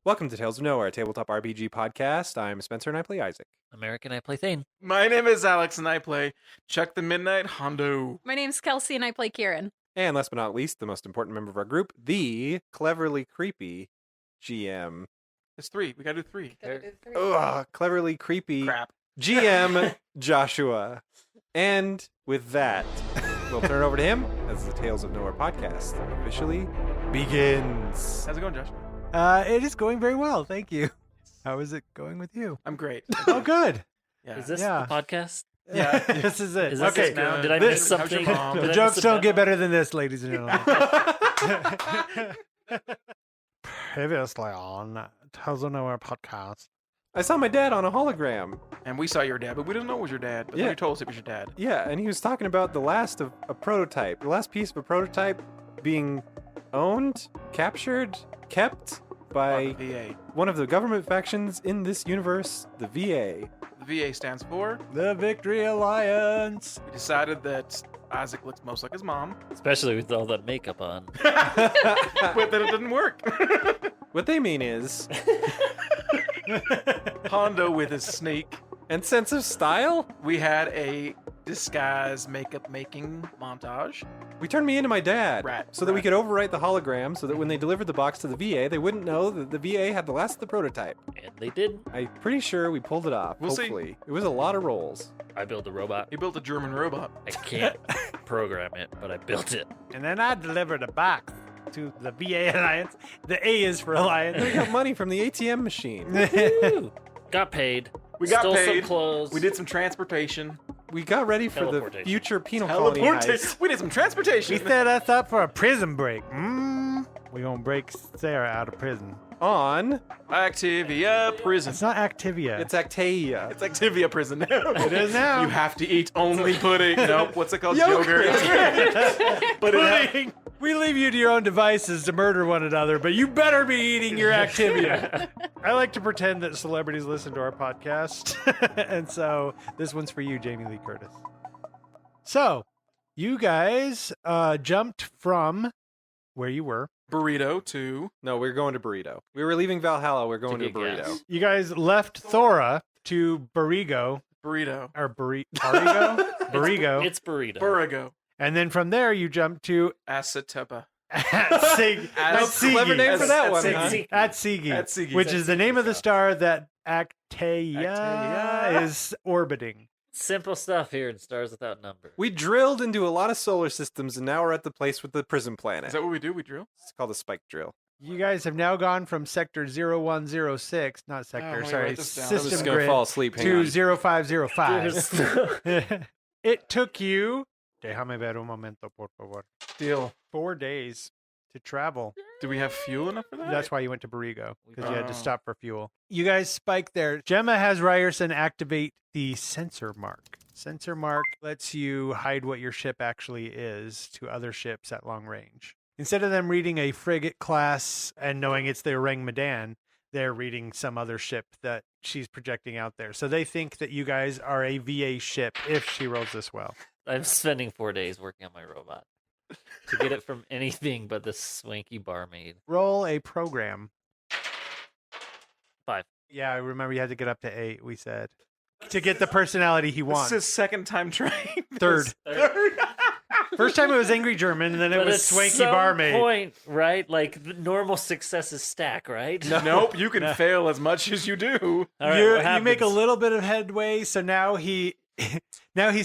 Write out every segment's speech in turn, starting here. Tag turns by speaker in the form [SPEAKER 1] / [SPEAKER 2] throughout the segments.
[SPEAKER 1] Welcome to Tales of Nowhere, a tabletop RPG podcast. I'm Spencer and I play Isaac.
[SPEAKER 2] American, I play Thane.
[SPEAKER 3] My name is Alex and I play Chuck the Midnight Hondo.
[SPEAKER 4] My name's Kelsey and I play Kieran.
[SPEAKER 1] And last but not least, the most important member of our group, the cleverly creepy GM.
[SPEAKER 3] It's three. We gotta do three.
[SPEAKER 1] Ugh, cleverly creepy
[SPEAKER 3] Crap.
[SPEAKER 1] GM Joshua. And with that, we'll turn it over to him as the Tales of Nowhere podcast officially begins.
[SPEAKER 3] How's it going, Josh?
[SPEAKER 5] It is going very well, thank you. How is it going with you?
[SPEAKER 3] I'm great.
[SPEAKER 5] Oh, good.
[SPEAKER 3] Yeah.
[SPEAKER 2] Is this
[SPEAKER 5] Yeah.
[SPEAKER 2] the podcast?
[SPEAKER 3] Yeah.
[SPEAKER 5] This is it.
[SPEAKER 2] Is this
[SPEAKER 5] Okay,
[SPEAKER 2] it now? Did I
[SPEAKER 5] This-
[SPEAKER 2] miss
[SPEAKER 3] how's your
[SPEAKER 2] something?
[SPEAKER 3] mom?
[SPEAKER 2] Did I
[SPEAKER 5] the
[SPEAKER 2] miss
[SPEAKER 5] jokes
[SPEAKER 2] a
[SPEAKER 5] don't
[SPEAKER 2] memo?
[SPEAKER 5] get better than this, ladies and gentlemen. Previously on Tales of Nowhere podcast.
[SPEAKER 1] I saw my dad on a hologram.
[SPEAKER 3] And we saw your dad, but we didn't know it was your dad. But
[SPEAKER 1] Yeah.
[SPEAKER 3] then you told us it was your dad.
[SPEAKER 1] Yeah, and he was talking about the last of a prototype. The last piece of a prototype being owned, captured, kept by
[SPEAKER 3] The VA.
[SPEAKER 1] one of the government factions in this universe, the VA.
[SPEAKER 3] The VA stands for.
[SPEAKER 5] The Victory Alliance.
[SPEAKER 3] We decided that Isaac looks most like his mom,
[SPEAKER 2] Especially with all that makeup on.
[SPEAKER 3] but that it didn't work.
[SPEAKER 1] What they mean is,
[SPEAKER 3] Hondo with his snake.
[SPEAKER 1] and sense of style,
[SPEAKER 3] We had a disguise makeup making montage.
[SPEAKER 1] we turned me into my dad
[SPEAKER 3] Right,
[SPEAKER 1] so that we
[SPEAKER 3] right.
[SPEAKER 1] could overwrite the hologram so that when they delivered the box to the VA, they wouldn't know that the VA had the last of the prototype.
[SPEAKER 2] And they did.
[SPEAKER 1] I'm pretty sure we pulled it off,
[SPEAKER 3] We'll see.
[SPEAKER 1] hopefully. It was a lot of rolls.
[SPEAKER 2] I built a robot.
[SPEAKER 3] He built a German robot.
[SPEAKER 2] I can't program it, but I built it.
[SPEAKER 5] And then I delivered a box to the VA Alliance. The A is for
[SPEAKER 1] And we
[SPEAKER 5] Alliance.
[SPEAKER 1] got money from the ATM machine.
[SPEAKER 2] Woo! Got paid.
[SPEAKER 3] We got
[SPEAKER 2] Stole
[SPEAKER 3] paid.
[SPEAKER 2] some clothes.
[SPEAKER 3] We did some transportation.
[SPEAKER 1] We got ready for the
[SPEAKER 2] Teleportation.
[SPEAKER 1] future penal colony heist.
[SPEAKER 3] We did some transportation.
[SPEAKER 5] We set us up for a prison break. We gonna break Sarah out of prison.
[SPEAKER 1] On,
[SPEAKER 3] Activia prison.
[SPEAKER 5] It's not Activia.
[SPEAKER 1] it's Actea.
[SPEAKER 3] It's Activia prison now.
[SPEAKER 5] It is now.
[SPEAKER 3] You have to eat only pudding. Nope. What's it called?
[SPEAKER 1] Yogurt.
[SPEAKER 3] But
[SPEAKER 5] Pudding. We leave you to your own devices to murder one another, but you better be eating your Activia. I like to pretend that celebrities listen to our podcast, and so this one's for you, Jamie Lee Curtis. So, you guys jumped from where you were.
[SPEAKER 3] burrito to
[SPEAKER 1] No, we're going to Burrito. We were leaving Valhalla. We're going to
[SPEAKER 2] get
[SPEAKER 1] Burrito.
[SPEAKER 2] gas.
[SPEAKER 5] You guys left Thora to Barrigo,
[SPEAKER 3] burrito.
[SPEAKER 5] or Barrigo? Barrigo.
[SPEAKER 2] It's burrito.
[SPEAKER 3] Burrigo.
[SPEAKER 5] And then from there, you jumped to
[SPEAKER 3] Acetepa.
[SPEAKER 5] Sig-
[SPEAKER 3] As-
[SPEAKER 5] Sigi.
[SPEAKER 1] Clever name for that one,
[SPEAKER 3] Sigi.
[SPEAKER 1] huh?
[SPEAKER 5] At Sigi,
[SPEAKER 3] At Sigi.
[SPEAKER 5] which is the name of the star that
[SPEAKER 3] Actea.
[SPEAKER 5] Actea is orbiting.
[SPEAKER 2] Simple stuff here in Stars Without Number.
[SPEAKER 1] We drilled into a lot of solar systems, and now we're at the place with the prison planet.
[SPEAKER 3] Is that what we do? We drill?
[SPEAKER 1] It's called a spike drill.
[SPEAKER 5] You guys have now gone from sector 0106, not sector,
[SPEAKER 3] let me
[SPEAKER 5] sorry,
[SPEAKER 3] write this down.
[SPEAKER 1] I'm
[SPEAKER 5] system
[SPEAKER 1] just going to
[SPEAKER 5] grid,
[SPEAKER 1] fall asleep. Hang
[SPEAKER 5] to
[SPEAKER 1] on.
[SPEAKER 5] 0505. It took you, déjame ver un momento, por favor,
[SPEAKER 3] Deal.
[SPEAKER 5] 4 days to travel.
[SPEAKER 3] Do we have fuel enough for that?
[SPEAKER 5] That's why you went to Barrigo, because you had to
[SPEAKER 3] Oh.
[SPEAKER 5] stop for fuel. You guys spike there. Gemma has Ryerson activate the sensor mark. Sensor mark lets you hide what your ship actually is to other ships at long range. Instead of them reading a frigate class and knowing it's the Orang Medan, they're reading some other ship that she's projecting out there. So they think that you guys are a VA ship if she rolls this well.
[SPEAKER 2] I'm spending 4 days working on my robot to get it from anything but this swanky barmaid.
[SPEAKER 5] Roll a program.
[SPEAKER 2] 5.
[SPEAKER 5] Yeah, I remember you had to get up to 8, we said. To get the personality he
[SPEAKER 3] This
[SPEAKER 5] wants.
[SPEAKER 3] is his second time trying.
[SPEAKER 5] Third.
[SPEAKER 3] Third.
[SPEAKER 5] First time it was Angry German, and then it
[SPEAKER 2] But
[SPEAKER 5] was
[SPEAKER 2] at
[SPEAKER 5] Swanky
[SPEAKER 2] some
[SPEAKER 5] Barmaid.
[SPEAKER 2] point, right? Like the normal successes stack, right?
[SPEAKER 3] Nope, you can
[SPEAKER 5] No.
[SPEAKER 3] fail as much as you do.
[SPEAKER 2] All right,
[SPEAKER 5] you
[SPEAKER 2] what
[SPEAKER 5] you make a
[SPEAKER 2] happens?
[SPEAKER 5] little bit of headway, so now he's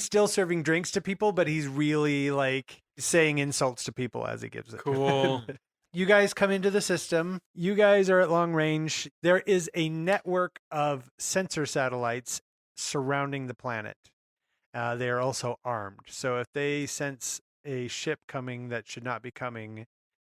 [SPEAKER 5] still serving drinks to people, but he's really like saying insults to people as he gives it.
[SPEAKER 3] Cool.
[SPEAKER 5] You guys come into the system. You guys are at long range. There is a network of sensor satellites surrounding the planet. They are also armed. So if they sense a ship coming that should not be coming,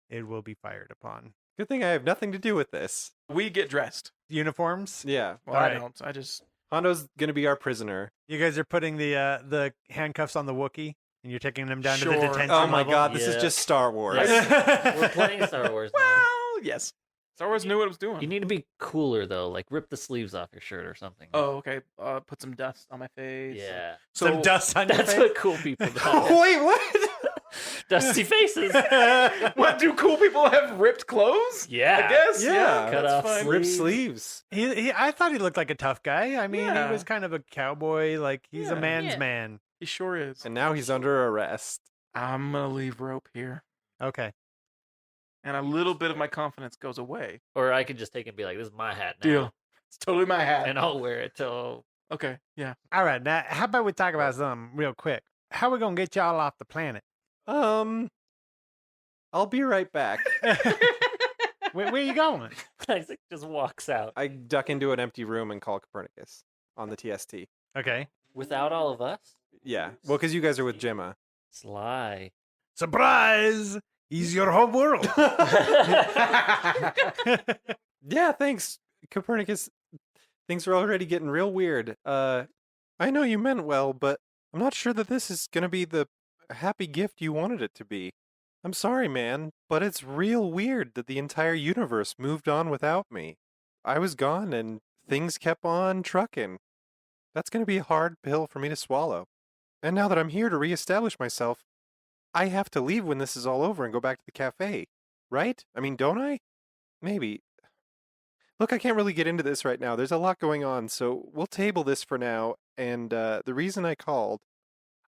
[SPEAKER 5] it will be fired upon.
[SPEAKER 1] Good thing I have nothing to do with this.
[SPEAKER 3] We get dressed.
[SPEAKER 5] Uniforms?
[SPEAKER 1] Yeah.
[SPEAKER 3] Well,
[SPEAKER 5] All
[SPEAKER 3] I
[SPEAKER 5] right.
[SPEAKER 3] don't. I just.
[SPEAKER 1] Hondo's going to be our prisoner.
[SPEAKER 5] You guys are putting the handcuffs on the Wookiee, and you're taking them down to
[SPEAKER 3] Sure.
[SPEAKER 5] the detention
[SPEAKER 1] Oh my
[SPEAKER 5] level?
[SPEAKER 1] god, this is
[SPEAKER 2] Yeah.
[SPEAKER 1] just Star Wars.
[SPEAKER 2] We're playing Star Wars now.
[SPEAKER 3] Well, yes. Star Wars knew what it was doing.
[SPEAKER 2] You need to be cooler though, like rip the sleeves off your shirt or something.
[SPEAKER 3] Oh, okay. Put some dust on my face.
[SPEAKER 2] yeah.
[SPEAKER 3] So
[SPEAKER 5] Some dust on your
[SPEAKER 2] That's
[SPEAKER 5] face.
[SPEAKER 2] what cool people do.
[SPEAKER 1] Wait, what?
[SPEAKER 2] Dusty faces.
[SPEAKER 3] What, do cool people have ripped clothes?
[SPEAKER 2] Yeah.
[SPEAKER 3] I guess.
[SPEAKER 1] Yeah.
[SPEAKER 2] Cut
[SPEAKER 3] that's
[SPEAKER 2] off
[SPEAKER 3] fine.
[SPEAKER 1] Ripped
[SPEAKER 2] Sleeves.
[SPEAKER 1] sleeves.
[SPEAKER 5] I thought he looked like a tough guy. I mean,
[SPEAKER 3] Yeah.
[SPEAKER 5] he was kind of a cowboy. Like, he's a
[SPEAKER 3] Yeah.
[SPEAKER 5] man's
[SPEAKER 4] Yeah.
[SPEAKER 5] man.
[SPEAKER 3] He sure is.
[SPEAKER 1] And now he's under arrest.
[SPEAKER 3] I'm gonna leave rope here,
[SPEAKER 5] Okay.
[SPEAKER 3] and a little bit of my confidence goes away.
[SPEAKER 2] Or I could just take it and be like, this is my hat now.
[SPEAKER 3] Deal. It's totally my hat.
[SPEAKER 2] And I'll wear it till.
[SPEAKER 3] Okay, yeah.
[SPEAKER 5] All right. Now, how about we talk about something real quick? How we going to get y'all off the planet?
[SPEAKER 1] I'll be right back.
[SPEAKER 5] Where you going?
[SPEAKER 2] Isaac just walks out.
[SPEAKER 1] I duck into an empty room and call Copernicus on the TST.
[SPEAKER 5] Okay.
[SPEAKER 2] Without all of us?
[SPEAKER 1] Yeah. Well, because you guys are with Gemma.
[SPEAKER 2] Sly.
[SPEAKER 5] Surprise! He's your whole world.
[SPEAKER 1] Yeah, thanks, Copernicus. Things are already getting real weird. I know you meant well, but I'm not sure that this is gonna be the happy gift you wanted it to be. I'm sorry, man, but it's real weird that the entire universe moved on without me. I was gone and things kept on trucking. That's gonna be a hard pill for me to swallow. And now that I'm here to reestablish myself, I have to leave when this is all over and go back to the cafe. Right? I mean, don't I? Maybe. Look, I can't really get into this right now. There's a lot going on, so we'll table this for now. And the reason I called,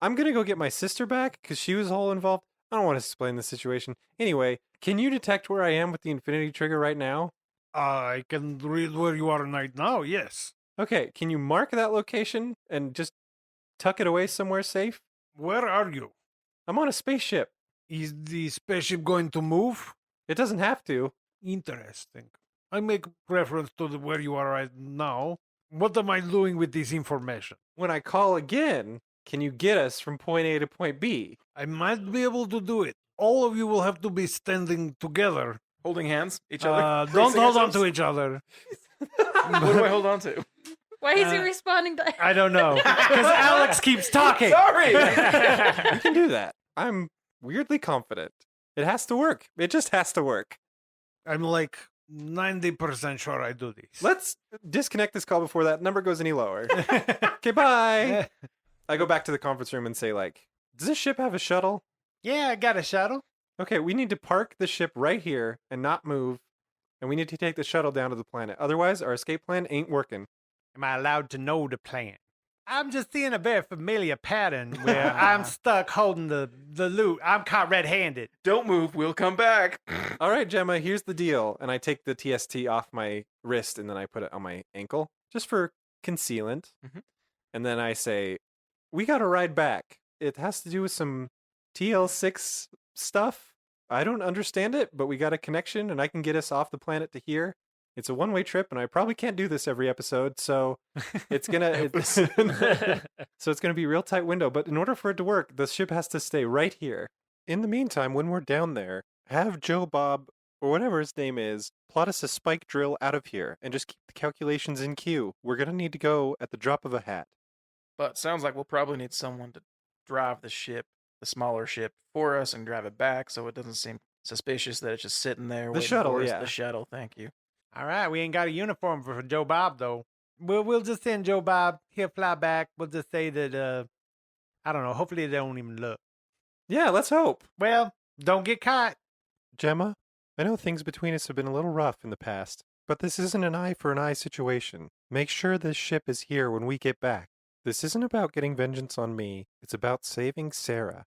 [SPEAKER 1] I'm going to go get my sister back because she was all involved. I don't want to explain the situation. Anyway, can you detect where I am with the infinity trigger right now?
[SPEAKER 5] I can read where you are right now, yes.
[SPEAKER 1] Okay, can you mark that location and just tuck it away somewhere safe?
[SPEAKER 5] Where are you?
[SPEAKER 1] I'm on a spaceship.
[SPEAKER 5] Is the spaceship going to move?
[SPEAKER 1] It doesn't have to.
[SPEAKER 5] Interesting. I make reference to where you are right now. What am I doing with this information?
[SPEAKER 1] When I call again, can you get us from point A to point B?
[SPEAKER 5] I might be able to do it. All of you will have to be standing together.
[SPEAKER 3] Holding hands, each other.
[SPEAKER 5] Don't
[SPEAKER 3] Facing
[SPEAKER 5] hold on
[SPEAKER 3] ourselves?
[SPEAKER 5] to each other.
[SPEAKER 3] What do I hold on to?
[SPEAKER 4] Why is he
[SPEAKER 5] Uh,
[SPEAKER 4] responding to?
[SPEAKER 5] I don't know. Because Alex keeps talking.
[SPEAKER 3] Sorry.
[SPEAKER 1] You can do that. I'm weirdly confident. It has to work. It just has to work.
[SPEAKER 5] I'm like 90% sure I do this.
[SPEAKER 1] Let's disconnect this call before that number goes any lower. Okay, bye. I go back to the conference room and say, like, does this ship have a shuttle?
[SPEAKER 5] Yeah, I got a shuttle.
[SPEAKER 1] Okay, we need to park the ship right here and not move. And we need to take the shuttle down to the planet. Otherwise, our escape plan ain't working.
[SPEAKER 5] Am I allowed to know the plan? I'm just seeing a very familiar pattern where I'm stuck holding the loot. I'm caught red-handed.
[SPEAKER 3] Don't move. We'll come back.
[SPEAKER 1] All right, Gemma, here's the deal. And I take the TST off my wrist and then I put it on my ankle just for concealant.
[SPEAKER 3] Mhm.
[SPEAKER 1] And then I say, we got to ride back. It has to do with some TL6 stuff. I don't understand it, but we got a connection and I can get us off the planet to here. It's a one-way trip and I probably can't do this every episode. So it's going to so it's going to be a real tight window. But in order for it to work, the ship has to stay right here. In the meantime, when we're down there, have Joe Bob, or whatever his name is, plot us a spike drill out of here and just keep the calculations in queue. We're going to need to go at the drop of a hat.
[SPEAKER 3] But sounds like we'll probably need someone to drive the ship, the smaller ship, for us and drive it back so it doesn't seem suspicious that it's just sitting there.
[SPEAKER 1] The
[SPEAKER 3] waiting
[SPEAKER 1] shuttle,
[SPEAKER 3] for us.
[SPEAKER 1] yeah.
[SPEAKER 3] The shuttle, thank you.
[SPEAKER 5] All right, we ain't got a uniform for Joe Bob, though. We'll just send Joe Bob. He'll fly back. We'll just say that, I don't know, hopefully they don't even look.
[SPEAKER 1] Yeah, let's hope.
[SPEAKER 5] Well, don't get caught.
[SPEAKER 1] Gemma, I know things between us have been a little rough in the past, but this isn't an eye for an eye situation. Make sure this ship is here when we get back. This isn't about getting vengeance on me. It's about saving Sarah.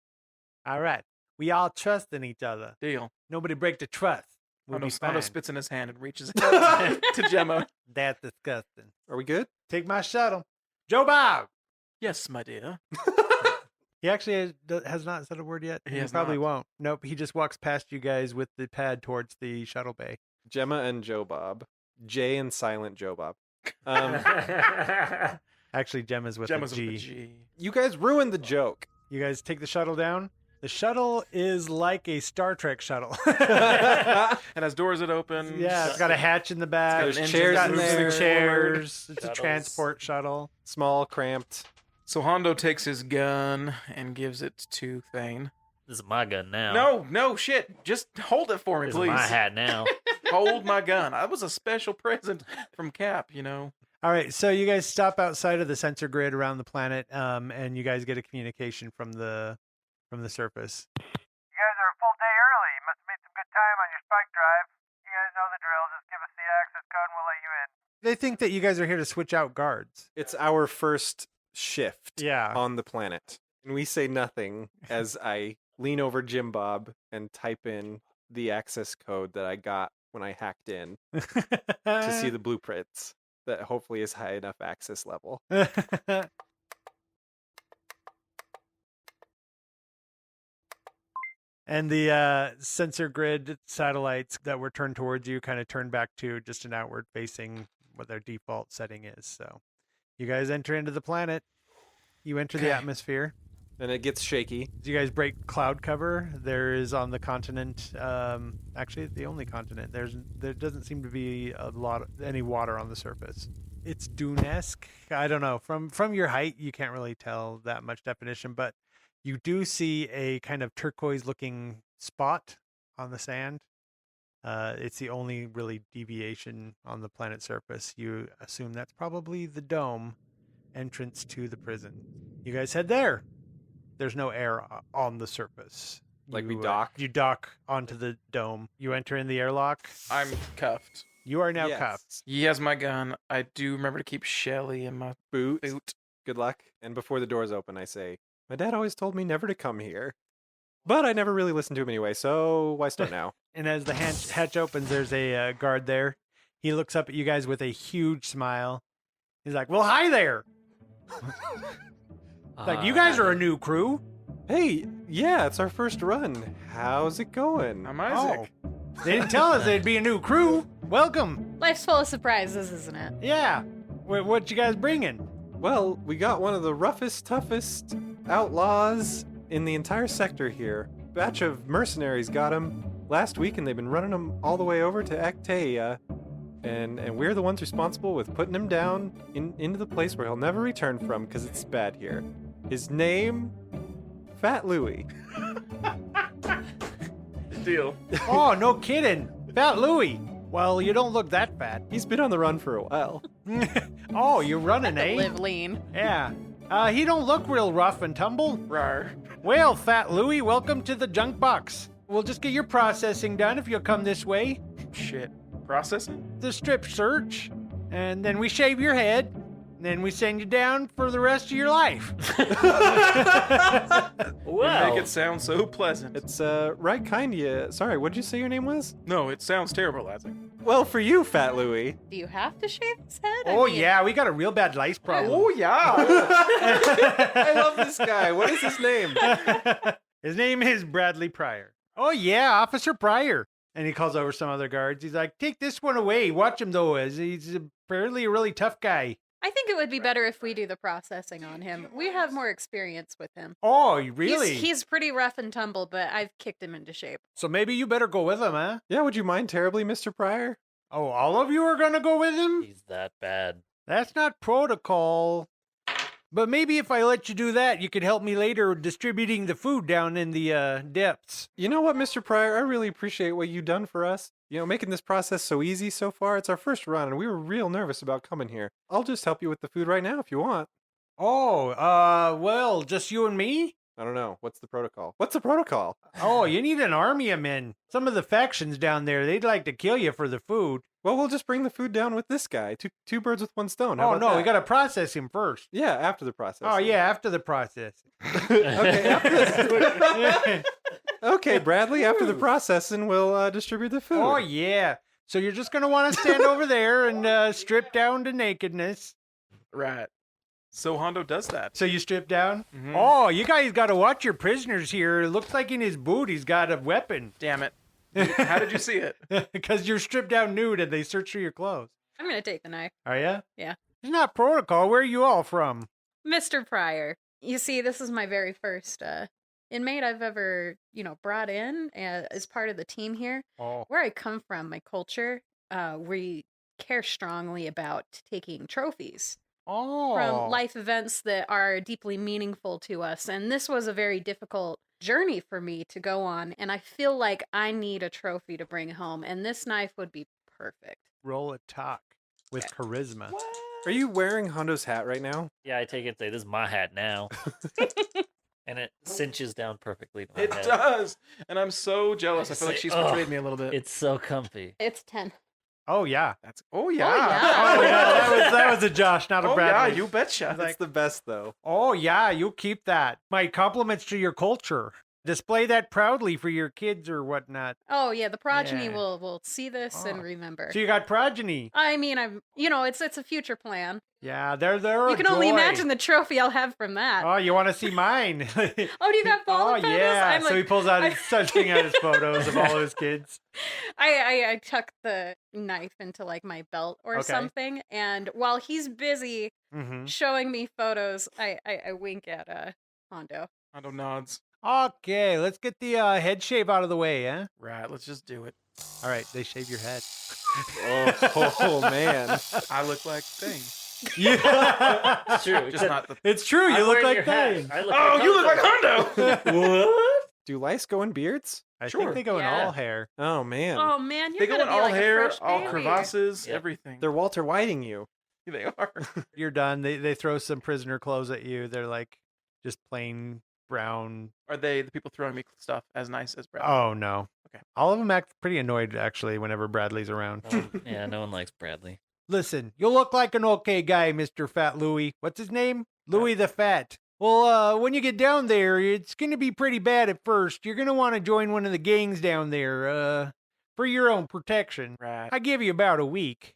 [SPEAKER 5] All right, we all trust in each other.
[SPEAKER 3] Deal.
[SPEAKER 5] Nobody break the trust. We'll be
[SPEAKER 3] Hondo
[SPEAKER 5] fine.
[SPEAKER 3] spits in his hand and reaches out to Gemma.
[SPEAKER 5] That's disgusting.
[SPEAKER 1] Are we good?
[SPEAKER 5] Take my shuttle. Joe Bob!
[SPEAKER 3] Yes, my dear.
[SPEAKER 5] He actually has not said a word yet.
[SPEAKER 3] He has
[SPEAKER 5] probably
[SPEAKER 3] not.
[SPEAKER 5] won't. Nope, he just walks past you guys with the pad towards the shuttle bay.
[SPEAKER 1] Gemma and Joe Bob. Jay and silent Joe Bob.
[SPEAKER 5] Actually, Gemma's with
[SPEAKER 3] Gemma's
[SPEAKER 5] a G.
[SPEAKER 3] with a G.
[SPEAKER 1] You guys ruined the joke.
[SPEAKER 5] You guys take the shuttle down. The shuttle is like a Star Trek shuttle.
[SPEAKER 3] And has doors that open.
[SPEAKER 5] Yeah, it's got a hatch in the back.
[SPEAKER 3] There's
[SPEAKER 5] It's
[SPEAKER 1] chairs
[SPEAKER 5] got
[SPEAKER 1] in
[SPEAKER 5] moving
[SPEAKER 1] there.
[SPEAKER 5] chairs. It's a
[SPEAKER 2] Shuttles.
[SPEAKER 5] transport shuttle.
[SPEAKER 1] Small, cramped.
[SPEAKER 3] So Hondo takes his gun and gives it to Thane.
[SPEAKER 2] This is my gun now.
[SPEAKER 3] No, shit. Just hold it for me,
[SPEAKER 2] This is
[SPEAKER 3] please.
[SPEAKER 2] my hat now.
[SPEAKER 3] Hold my gun. That was a special present from Cap, you know.
[SPEAKER 5] All right, so you guys stop outside of the sensor grid around the planet, and you guys get a communication from the surface.
[SPEAKER 6] Yeah,
[SPEAKER 5] full day early. You must have made some good time on your spike drive. You guys know the drill. Just give us the access code and we'll let you in. They think that you guys are here to switch out guards.
[SPEAKER 1] It's our first shift
[SPEAKER 5] Yeah.
[SPEAKER 1] on the planet. And we say nothing as I lean over Jim Bob and type in the access code that I got when I hacked in to see the blueprints that hopefully is high enough access level.
[SPEAKER 5] And the sensor grid satellites that were turned towards you kind of turn back to just an outward facing what their default setting is. So you guys enter into the planet. You enter the atmosphere.
[SPEAKER 1] And it gets shaky.
[SPEAKER 5] As you guys break cloud cover, there is on the continent, actually the only continent, there doesn't seem to be any water on the surface. It's dune-esque. I don't know. From your height, you can't really tell that much definition, but you do see a kind of turquoise-looking spot on the sand. It's the only really deviation on the planet's surface. You assume that's probably the dome entrance to the prison. You guys head there. There's no air on the surface.
[SPEAKER 1] Like we dock?
[SPEAKER 5] You dock onto the dome. You enter in the airlock.
[SPEAKER 3] I'm cuffed.
[SPEAKER 5] You are now
[SPEAKER 1] Yes.
[SPEAKER 5] cuffed.
[SPEAKER 3] He has my gun. I do remember to keep Shelly in my
[SPEAKER 1] Boot.
[SPEAKER 3] boot.
[SPEAKER 1] Good luck. And before the doors open, I say, my dad always told me never to come here. But I never really listened to him anyway, so why start now?
[SPEAKER 5] And as the hatch opens, there's a guard there. He looks up at you guys with a huge smile. He's like, well, hi there. Like, you guys are a new crew.
[SPEAKER 1] Hey, yeah, it's our first run. How's it going?
[SPEAKER 3] I'm Isaac.
[SPEAKER 5] Oh. They didn't tell us there'd be a new crew. Welcome.
[SPEAKER 4] Life's full of surprises, isn't it?
[SPEAKER 5] Yeah. What you guys bringing?
[SPEAKER 1] Well, we got one of the roughest, toughest outlaws in the entire sector here. Batch of mercenaries got him last week, and they've been running him all the way over to Actea. And we're the ones responsible with putting him down into the place where he'll never return from because it's bad here. His name, Fat Louie.
[SPEAKER 3] Deal.
[SPEAKER 5] Oh, no kidding. Fat Louie. Well, you don't look that fat.
[SPEAKER 1] He's been on the run for a while.
[SPEAKER 5] Oh, you're running, eh?
[SPEAKER 4] Live lean.
[SPEAKER 5] Yeah. He don't look real rough and tumble.
[SPEAKER 3] Rar.
[SPEAKER 5] Well, Fat Louie, welcome to the junk box. We'll just get your processing done if you'll come this way.
[SPEAKER 3] Shit. Processing?
[SPEAKER 5] The strip search, and then we shave your head, and then we send you down for the rest of your life.
[SPEAKER 3] You
[SPEAKER 2] Wow.
[SPEAKER 3] make it sound so pleasant.
[SPEAKER 1] It's right kind of you. Sorry, what'd you say your name was?
[SPEAKER 3] No, it sounds terrible, Isaac.
[SPEAKER 1] Well, for you, Fat Louie.
[SPEAKER 4] Do you have to shave his head?
[SPEAKER 5] Oh, yeah, we got a real bad lice problem.
[SPEAKER 3] yeah.
[SPEAKER 1] I love this guy. What is his name?
[SPEAKER 5] His name is Bradley Pryor. Oh, yeah, Officer Pryor. And he calls over some other guards. He's like, take this one away. Watch him, though, as he's apparently a really tough guy.
[SPEAKER 4] I think it would be better if we do the processing on him. We have more experience with him.
[SPEAKER 5] Oh, really?
[SPEAKER 4] He's pretty rough and tumble, but I've kicked him into shape.
[SPEAKER 5] So maybe you better go with him, huh?
[SPEAKER 1] Yeah, would you mind terribly, Mr. Pryor?
[SPEAKER 5] Oh, all of you are going to go with him?
[SPEAKER 2] He's that bad.
[SPEAKER 5] That's not protocol. But maybe if I let you do that, you could help me later distributing the food down in the depths.
[SPEAKER 1] You know what, Mr. Pryor? I really appreciate what you've done for us. You know, making this process so easy so far. It's our first run, and we were real nervous about coming here. I'll just help you with the food right now if you want.
[SPEAKER 5] Oh, well, just you and me?
[SPEAKER 1] I don't know. What's the protocol? What's the protocol?
[SPEAKER 5] Oh, you need an army of men. Some of the factions down there, they'd like to kill you for the food.
[SPEAKER 1] Well, we'll just bring the food down with this guy. Two birds with one stone. How
[SPEAKER 5] Oh,
[SPEAKER 1] about
[SPEAKER 5] no,
[SPEAKER 1] that?
[SPEAKER 5] we got to process him first.
[SPEAKER 1] Yeah, after the process.
[SPEAKER 5] Oh, yeah, after the process.
[SPEAKER 1] Okay, after this. Okay, Bradley, after the processing, we'll distribute the food.
[SPEAKER 5] Oh, yeah. So you're just going to want to stand over there and strip down to nakedness.
[SPEAKER 3] Right. So Hondo does that.
[SPEAKER 5] So you strip down?
[SPEAKER 3] Mhm.
[SPEAKER 5] Oh, you guys got to watch your prisoners here. It looks like in his boot he's got a weapon.
[SPEAKER 3] Damn it. How did you see it?
[SPEAKER 5] Because you're stripped down nude and they search through your clothes.
[SPEAKER 4] I'm going to take the knife.
[SPEAKER 5] Are ya?
[SPEAKER 4] Yeah.
[SPEAKER 5] It's not protocol. Where are you all from?
[SPEAKER 4] Mr. Pryor. You see, this is my very first inmate I've ever, brought in as part of the team here.
[SPEAKER 5] Oh.
[SPEAKER 4] Where I come from, my culture, we care strongly about taking trophies
[SPEAKER 5] Oh.
[SPEAKER 4] from life events that are deeply meaningful to us. And this was a very difficult journey for me to go on. And I feel like I need a trophy to bring home. And this knife would be perfect.
[SPEAKER 5] Roll a talk with charisma.
[SPEAKER 1] Are you wearing Hondo's hat right now?
[SPEAKER 2] Yeah, I take it and say, this is my hat now. And it cinches down perfectly to my
[SPEAKER 3] It
[SPEAKER 2] head.
[SPEAKER 3] does, and I'm so jealous. I
[SPEAKER 2] just
[SPEAKER 3] feel like
[SPEAKER 2] say,
[SPEAKER 3] she's
[SPEAKER 2] "Ugh,
[SPEAKER 3] betrayed me a little bit.
[SPEAKER 2] It's so comfy.
[SPEAKER 4] It's 10.
[SPEAKER 5] Oh yeah.
[SPEAKER 3] That's oh yeah.
[SPEAKER 5] Oh yeah. That was a Josh, not a
[SPEAKER 3] Oh yeah,
[SPEAKER 5] Bradley.
[SPEAKER 3] you betcha.
[SPEAKER 1] That's the best, though.
[SPEAKER 5] Oh yeah, you keep that. My compliments to your culture. Display that proudly for your kids or whatnot.
[SPEAKER 4] Oh yeah, the progeny
[SPEAKER 5] Yeah.
[SPEAKER 4] will see this and
[SPEAKER 5] Oh.
[SPEAKER 4] remember.
[SPEAKER 5] So you got progeny.
[SPEAKER 4] I mean, it's a future plan.
[SPEAKER 5] Yeah, they're
[SPEAKER 4] You
[SPEAKER 5] a
[SPEAKER 4] can only
[SPEAKER 5] joy.
[SPEAKER 4] imagine the trophy I'll have from that.
[SPEAKER 5] Oh, you want to see mine?
[SPEAKER 4] Oh, do you got ball
[SPEAKER 5] Oh
[SPEAKER 4] photos?
[SPEAKER 5] yeah.
[SPEAKER 4] I'm
[SPEAKER 5] So
[SPEAKER 4] like,
[SPEAKER 5] he pulls out his touching out his photos of all of his kids.
[SPEAKER 4] I tuck the knife into like my belt or
[SPEAKER 5] Okay.
[SPEAKER 4] something, and while he's busy
[SPEAKER 5] Mm-hmm.
[SPEAKER 4] showing me photos, I wink at Hondo.
[SPEAKER 3] Hondo nods.
[SPEAKER 5] Okay, let's get the head shave out of the way, eh?
[SPEAKER 3] Right, let's just do it.
[SPEAKER 5] All right, they shave your head.
[SPEAKER 1] Oh man.
[SPEAKER 3] I look like Thing.
[SPEAKER 5] Yeah,
[SPEAKER 2] It's true.
[SPEAKER 3] Just
[SPEAKER 2] except
[SPEAKER 3] not the.
[SPEAKER 5] it's true.
[SPEAKER 2] I'm
[SPEAKER 5] You look
[SPEAKER 2] wearing
[SPEAKER 5] like
[SPEAKER 2] your hat.
[SPEAKER 5] Thing.
[SPEAKER 2] I look
[SPEAKER 3] Oh,
[SPEAKER 2] like
[SPEAKER 3] you look like
[SPEAKER 2] Hondo.
[SPEAKER 3] Hondo.
[SPEAKER 2] What?
[SPEAKER 1] Do lice go in beards?
[SPEAKER 5] I
[SPEAKER 3] Sure.
[SPEAKER 5] think they go in
[SPEAKER 4] Yeah.
[SPEAKER 5] all hair.
[SPEAKER 1] Oh man.
[SPEAKER 4] Oh man, you're
[SPEAKER 3] They go
[SPEAKER 4] gonna
[SPEAKER 3] in
[SPEAKER 4] be
[SPEAKER 3] all
[SPEAKER 4] like a
[SPEAKER 3] hair,
[SPEAKER 4] fresh
[SPEAKER 3] all
[SPEAKER 4] baby.
[SPEAKER 3] crevasses,
[SPEAKER 2] Yep.
[SPEAKER 3] everything.
[SPEAKER 1] They're Walter Whiting you.
[SPEAKER 3] They are.
[SPEAKER 5] You're done. They throw some prisoner clothes at you. They're like just plain brown.
[SPEAKER 3] Are they the people throwing me stuff as nice as Brad?
[SPEAKER 5] Oh no.
[SPEAKER 3] Okay.
[SPEAKER 5] All of them act pretty annoyed actually whenever Bradley's around.
[SPEAKER 2] No one likes Bradley.
[SPEAKER 5] Listen, you look like an okay guy, Mr. Fat Louie. What's his name? Louie the Fat. Well, when you get down there, it's going to be pretty bad at first. You're going to want to join one of the gangs down there, for your own protection.
[SPEAKER 3] Right.
[SPEAKER 5] I give you about a week.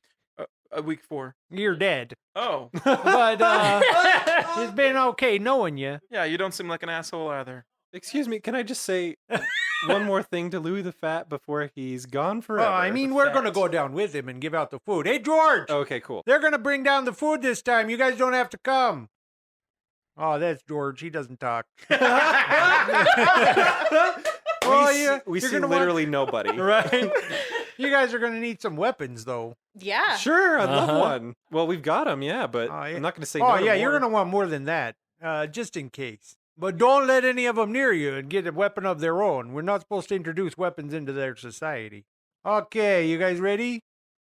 [SPEAKER 3] A week 4.
[SPEAKER 5] You're dead.
[SPEAKER 3] Oh.
[SPEAKER 5] But, it's been okay knowing you.
[SPEAKER 3] Yeah, you don't seem like an asshole either.
[SPEAKER 1] Excuse me, can I just say one more thing to Louis the Fat before he's gone forever?
[SPEAKER 5] Well, I mean, we're going to
[SPEAKER 3] Fat.
[SPEAKER 5] go down with him and give out the food. Hey, George!
[SPEAKER 1] Okay, cool.
[SPEAKER 5] They're going to bring down the food this time. You guys don't have to come. Oh, that's George. He doesn't talk. Well,
[SPEAKER 1] we
[SPEAKER 5] you're
[SPEAKER 1] see
[SPEAKER 5] gonna want-
[SPEAKER 1] literally nobody.
[SPEAKER 5] Right? You guys are going to need some weapons, though.
[SPEAKER 4] Yeah.
[SPEAKER 1] Sure, I'd love
[SPEAKER 2] Uh-huh.
[SPEAKER 1] one. Well, we've got them, yeah, but
[SPEAKER 5] Oh, yeah.
[SPEAKER 1] I'm not going to say
[SPEAKER 5] Oh,
[SPEAKER 1] no to
[SPEAKER 5] yeah, you're
[SPEAKER 1] more.
[SPEAKER 5] going to want more than that, just in case. But don't let any of them near you and get a weapon of their own. We're not supposed to introduce weapons into their society. Okay, you guys ready?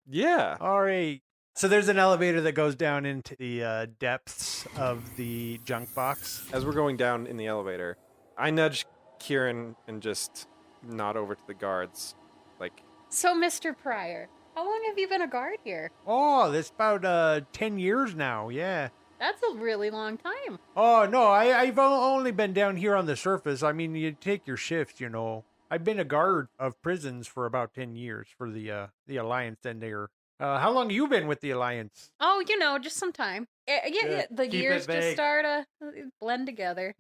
[SPEAKER 1] Yeah.
[SPEAKER 5] All right. So there's an elevator that goes down into the depths of the junk box.
[SPEAKER 1] As we're going down in the elevator, I nudge Kieran and just nod over to the guards. Like,
[SPEAKER 4] So, Mr. Pryor, how long have you been a guard here?
[SPEAKER 5] Oh, that's about 10 years now, yeah.
[SPEAKER 4] That's a really long time.
[SPEAKER 5] Oh, no, I've only been down here on the surface. I mean, you take your shifts, you know. I've been a guard of prisons for about 10 years for the Alliance and their... how long have you been with the Alliance?
[SPEAKER 4] Oh, just some time. Yeah, the
[SPEAKER 5] keep it
[SPEAKER 4] years just
[SPEAKER 5] vague.
[SPEAKER 4] start to blend together.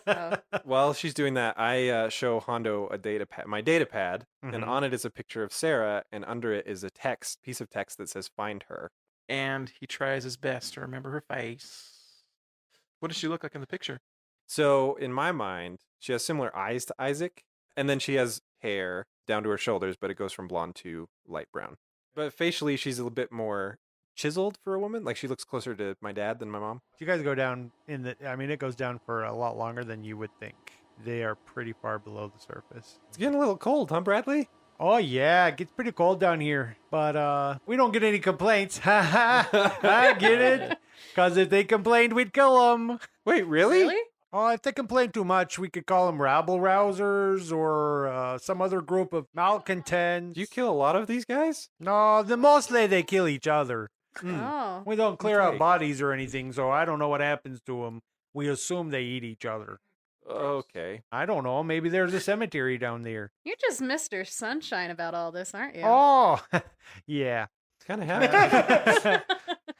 [SPEAKER 4] So,
[SPEAKER 1] while she's doing that, I show Hondo my data pad, and
[SPEAKER 5] Mhm.
[SPEAKER 1] on it is a picture of Sarah, and under it is a piece of text that says "Find her."
[SPEAKER 3] And he tries his best to remember her face. What does she look like in the picture?
[SPEAKER 1] So in my mind, she has similar eyes to Isaac, and then she has hair down to her shoulders, but it goes from blonde to light brown. But facially, she's a little bit more chiseled for a woman. Like she looks closer to my dad than my mom.
[SPEAKER 5] You guys go down it goes down for a lot longer than you would think. They are pretty far below the surface.
[SPEAKER 1] It's getting a little cold, huh, Bradley?
[SPEAKER 5] Oh yeah, it gets pretty cold down here, but we don't get any complaints. Ha ha! I get it. Cause if they complained, we'd kill them.
[SPEAKER 1] Wait, really?
[SPEAKER 4] really?
[SPEAKER 5] Oh, if they complain too much, we could call them rabble rousers or some other group of malcontents.
[SPEAKER 1] Do you kill a lot of these guys?
[SPEAKER 5] No, mostly they kill each other.
[SPEAKER 4] Oh.
[SPEAKER 5] We don't clear
[SPEAKER 1] Okay.
[SPEAKER 5] out bodies or anything, so I don't know what happens to them. We assume they eat each other.
[SPEAKER 1] Okay.
[SPEAKER 5] I don't know. Maybe there's a cemetery down there.
[SPEAKER 4] You're just Mr. Sunshine about all this, aren't you?
[SPEAKER 5] Oh, yeah.
[SPEAKER 1] It's kind of happy.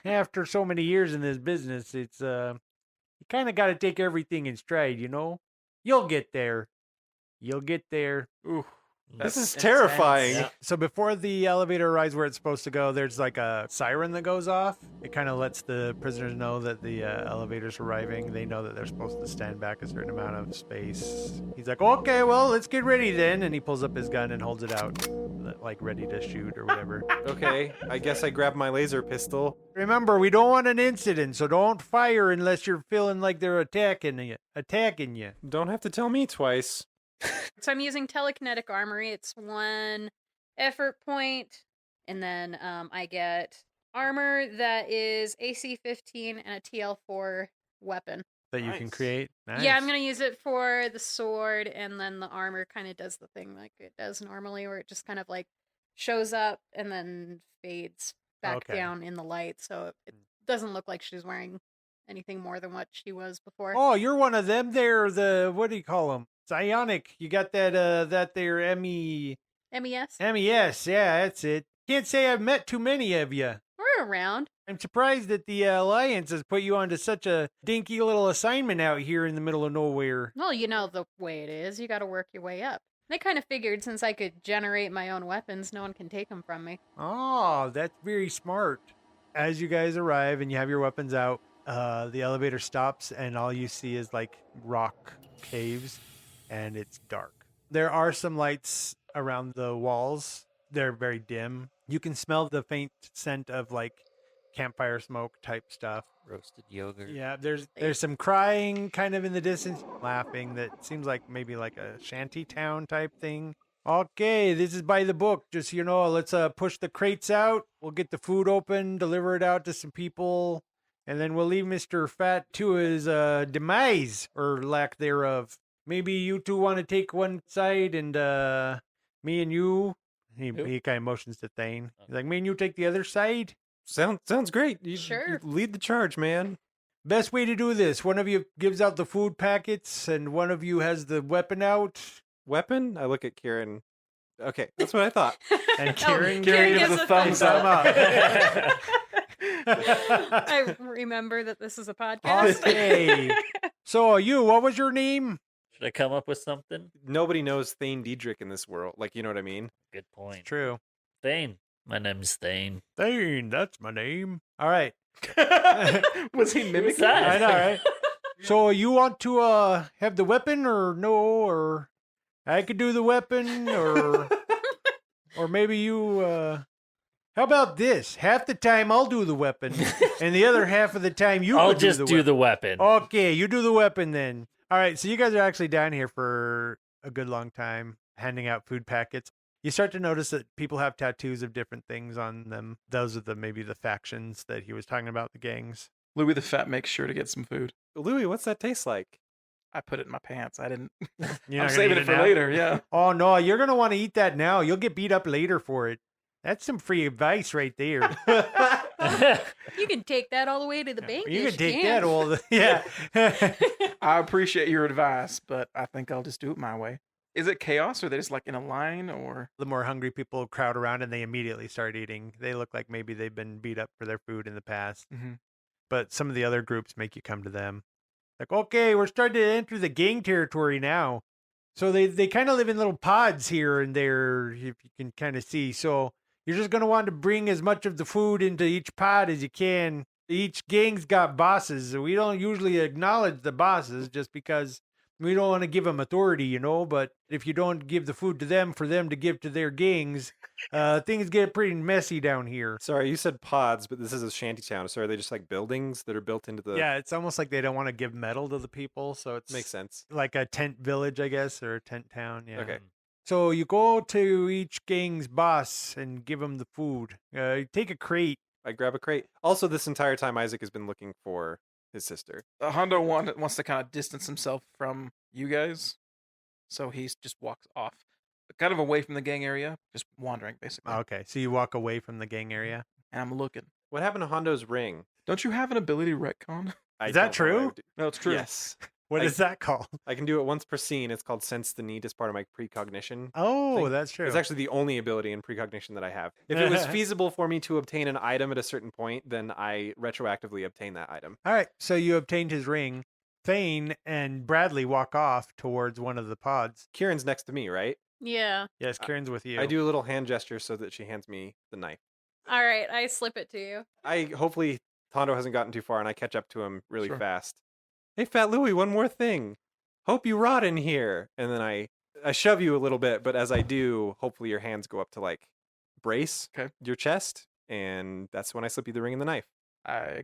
[SPEAKER 5] After so many years in this business, it's you kind of got to take everything in stride, you know. You'll get there. You'll get there.
[SPEAKER 3] Ooh,
[SPEAKER 1] This
[SPEAKER 3] that's
[SPEAKER 1] is
[SPEAKER 3] intense.
[SPEAKER 1] terrifying.
[SPEAKER 2] Yeah.
[SPEAKER 5] So before the elevator arrives where it's supposed to go, there's like a siren that goes off. It kind of lets the prisoners know that the elevator's arriving. They know that they're supposed to stand back a certain amount of space. He's like, okay, well, let's get ready then. And he pulls up his gun and holds it out, like ready to shoot or whatever.
[SPEAKER 1] Okay, I guess I grab my laser pistol.
[SPEAKER 5] Remember, we don't want an incident, so don't fire unless you're feeling like they're attacking you.
[SPEAKER 1] Don't have to tell me twice.
[SPEAKER 4] So I'm using telekinetic armory. It's 1 effort point, and then I get armor that is AC 15 and a TL4 weapon.
[SPEAKER 5] that you can
[SPEAKER 3] Nice.
[SPEAKER 5] create. Nice.
[SPEAKER 4] Yeah, I'm gonna use it for the sword, and then the armor kind of does the thing like it does normally, where it just kind of like shows up and then fades back
[SPEAKER 5] Okay.
[SPEAKER 4] down in the light, so it doesn't look like she's wearing anything more than what she was before.
[SPEAKER 5] Oh, you're one of them there, what do you call them? Psionic. You got that there
[SPEAKER 4] MES,
[SPEAKER 5] MES. Yeah, that's it. Can't say I've met too many of you.
[SPEAKER 4] we're around.
[SPEAKER 5] I'm surprised that the Alliance has put you onto such a dinky little assignment out here in the middle of nowhere.
[SPEAKER 4] Well, you know the way it is. You got to work your way up. They kind of figured since I could generate my own weapons, no one can take them from me.
[SPEAKER 5] Oh, that's very smart. As you guys arrive and you have your weapons out, the elevator stops and all you see is like rock caves and it's dark. There are some lights around the walls. They're very dim. You can smell the faint scent of like campfire smoke type stuff.
[SPEAKER 2] Roasted yogurt.
[SPEAKER 5] Yeah, there's some crying kind of in the distance, laughing that seems like maybe like a shanty town type thing. Okay, this is by the book. Just let's push the crates out. We'll get the food open, deliver it out to some people, and then we'll leave Mr. Fat to his demise or lack thereof. Maybe you two want to take one side and me and you. He kind of motions to Thane. He's like, me and you take the other side.
[SPEAKER 1] Sounds great. You
[SPEAKER 4] Sure.
[SPEAKER 1] lead the charge, man.
[SPEAKER 5] Best way to do this, one of you gives out the food packets and one of you has the weapon out.
[SPEAKER 1] Weapon? I look at Kieran. Okay, that's what I thought.
[SPEAKER 5] And Kieran
[SPEAKER 3] gives a thumbs up.
[SPEAKER 4] I remember that this is a podcast.
[SPEAKER 5] Okay. So what was your name?
[SPEAKER 2] Should I come up with something?
[SPEAKER 1] Nobody knows Thane Diedrich in this world. Like, you know what I mean?
[SPEAKER 2] Good point.
[SPEAKER 5] True.
[SPEAKER 2] Thane. My name's Thane.
[SPEAKER 5] Thane, that's my name. All right.
[SPEAKER 3] Was he mimicking?
[SPEAKER 2] that?
[SPEAKER 5] I know, right? So you want to have the weapon or no, or I could do the weapon or maybe you how about this? Half the time I'll do the weapon and the other half of the time you
[SPEAKER 2] I'll
[SPEAKER 5] could
[SPEAKER 2] just
[SPEAKER 5] do
[SPEAKER 2] do the weapon.
[SPEAKER 5] Okay, you do the weapon then. All right, so you guys are actually down here for a good long time handing out food packets. You start to notice that people have tattoos of different things on them. Those are maybe the factions that he was talking about, the gangs.
[SPEAKER 3] Louis the Fat makes sure to get some food.
[SPEAKER 1] Louis, what's that taste like?
[SPEAKER 3] I put it in my pants. I didn't.
[SPEAKER 5] You're
[SPEAKER 3] I'm
[SPEAKER 5] not gonna
[SPEAKER 3] saving
[SPEAKER 5] eat
[SPEAKER 3] it for
[SPEAKER 5] now?
[SPEAKER 3] later. Yeah.
[SPEAKER 5] Oh no, you're gonna want to eat that now. You'll get beat up later for it. That's some free advice right there.
[SPEAKER 4] You can take that all the way to the bank.
[SPEAKER 5] You
[SPEAKER 4] yes,
[SPEAKER 5] can take that all the yeah.
[SPEAKER 3] I appreciate your advice, but I think I'll just do it my way. Is it chaos, or are they just like in a line, or?
[SPEAKER 5] The more hungry people crowd around and they immediately start eating. They look like maybe they've been beat up for their food in the past.
[SPEAKER 3] Mm-hmm.
[SPEAKER 5] But some of the other groups make you come to them. Like, okay, we're starting to enter the gang territory now. So they kind of live in little pods here and there, if you can kind of see. So you're just going to want to bring as much of the food into each pod as you can. Each gang's got bosses. We don't usually acknowledge the bosses just because we don't want to give them authority, but if you don't give the food to them for them to give to their gangs, things get pretty messy down here.
[SPEAKER 1] Sorry, you said pods, but this is a shantytown. So are they just like buildings that are built into the...
[SPEAKER 5] Yeah, it's almost like they don't want to give metal to the people, so it's
[SPEAKER 1] Makes sense.
[SPEAKER 5] like a tent village, I guess, or a tent town. Yeah.
[SPEAKER 1] Okay.
[SPEAKER 5] So you go to each gang's boss and give them the food. Take a crate.
[SPEAKER 1] I grab a crate. Also, this entire time, Isaac has been looking for his sister.
[SPEAKER 3] Hondo wants to kind of distance himself from you guys, so he just walks off, kind of away from the gang area, just wandering basically.
[SPEAKER 5] Okay, so you walk away from the gang area.
[SPEAKER 3] And I'm looking.
[SPEAKER 1] What happened to Hondo's ring?
[SPEAKER 3] Don't you have an ability retcon?
[SPEAKER 1] I
[SPEAKER 5] Is that
[SPEAKER 1] don't know what I
[SPEAKER 5] true?
[SPEAKER 1] would do.
[SPEAKER 3] No, it's true.
[SPEAKER 1] Yes.
[SPEAKER 5] What
[SPEAKER 1] I-
[SPEAKER 5] is that called?
[SPEAKER 1] I can do it once per scene. It's called Sense the Need as part of my precognition.
[SPEAKER 5] Oh,
[SPEAKER 1] thing.
[SPEAKER 5] that's true.
[SPEAKER 1] It's actually the only ability in precognition that I have. If it was feasible for me to obtain an item at a certain point, then I retroactively obtain that item.
[SPEAKER 5] All right, so you obtained his ring. Thane and Bradley walk off towards one of the pods.
[SPEAKER 1] Kieran's next to me, right?
[SPEAKER 4] Yeah.
[SPEAKER 5] Yes, Kieran's with you.
[SPEAKER 1] I do a little hand gesture so that she hands me the knife.
[SPEAKER 4] All right, I slip it to you.
[SPEAKER 1] Hopefully Hondo hasn't gotten too far and I catch up to him really
[SPEAKER 3] Sure.
[SPEAKER 1] fast. Hey, Fat Louie, one more thing. Hope you rot in here. And then I shove you a little bit, but as I do, hopefully your hands go up to like brace your chest. And that's when I slip you the ring and the knife.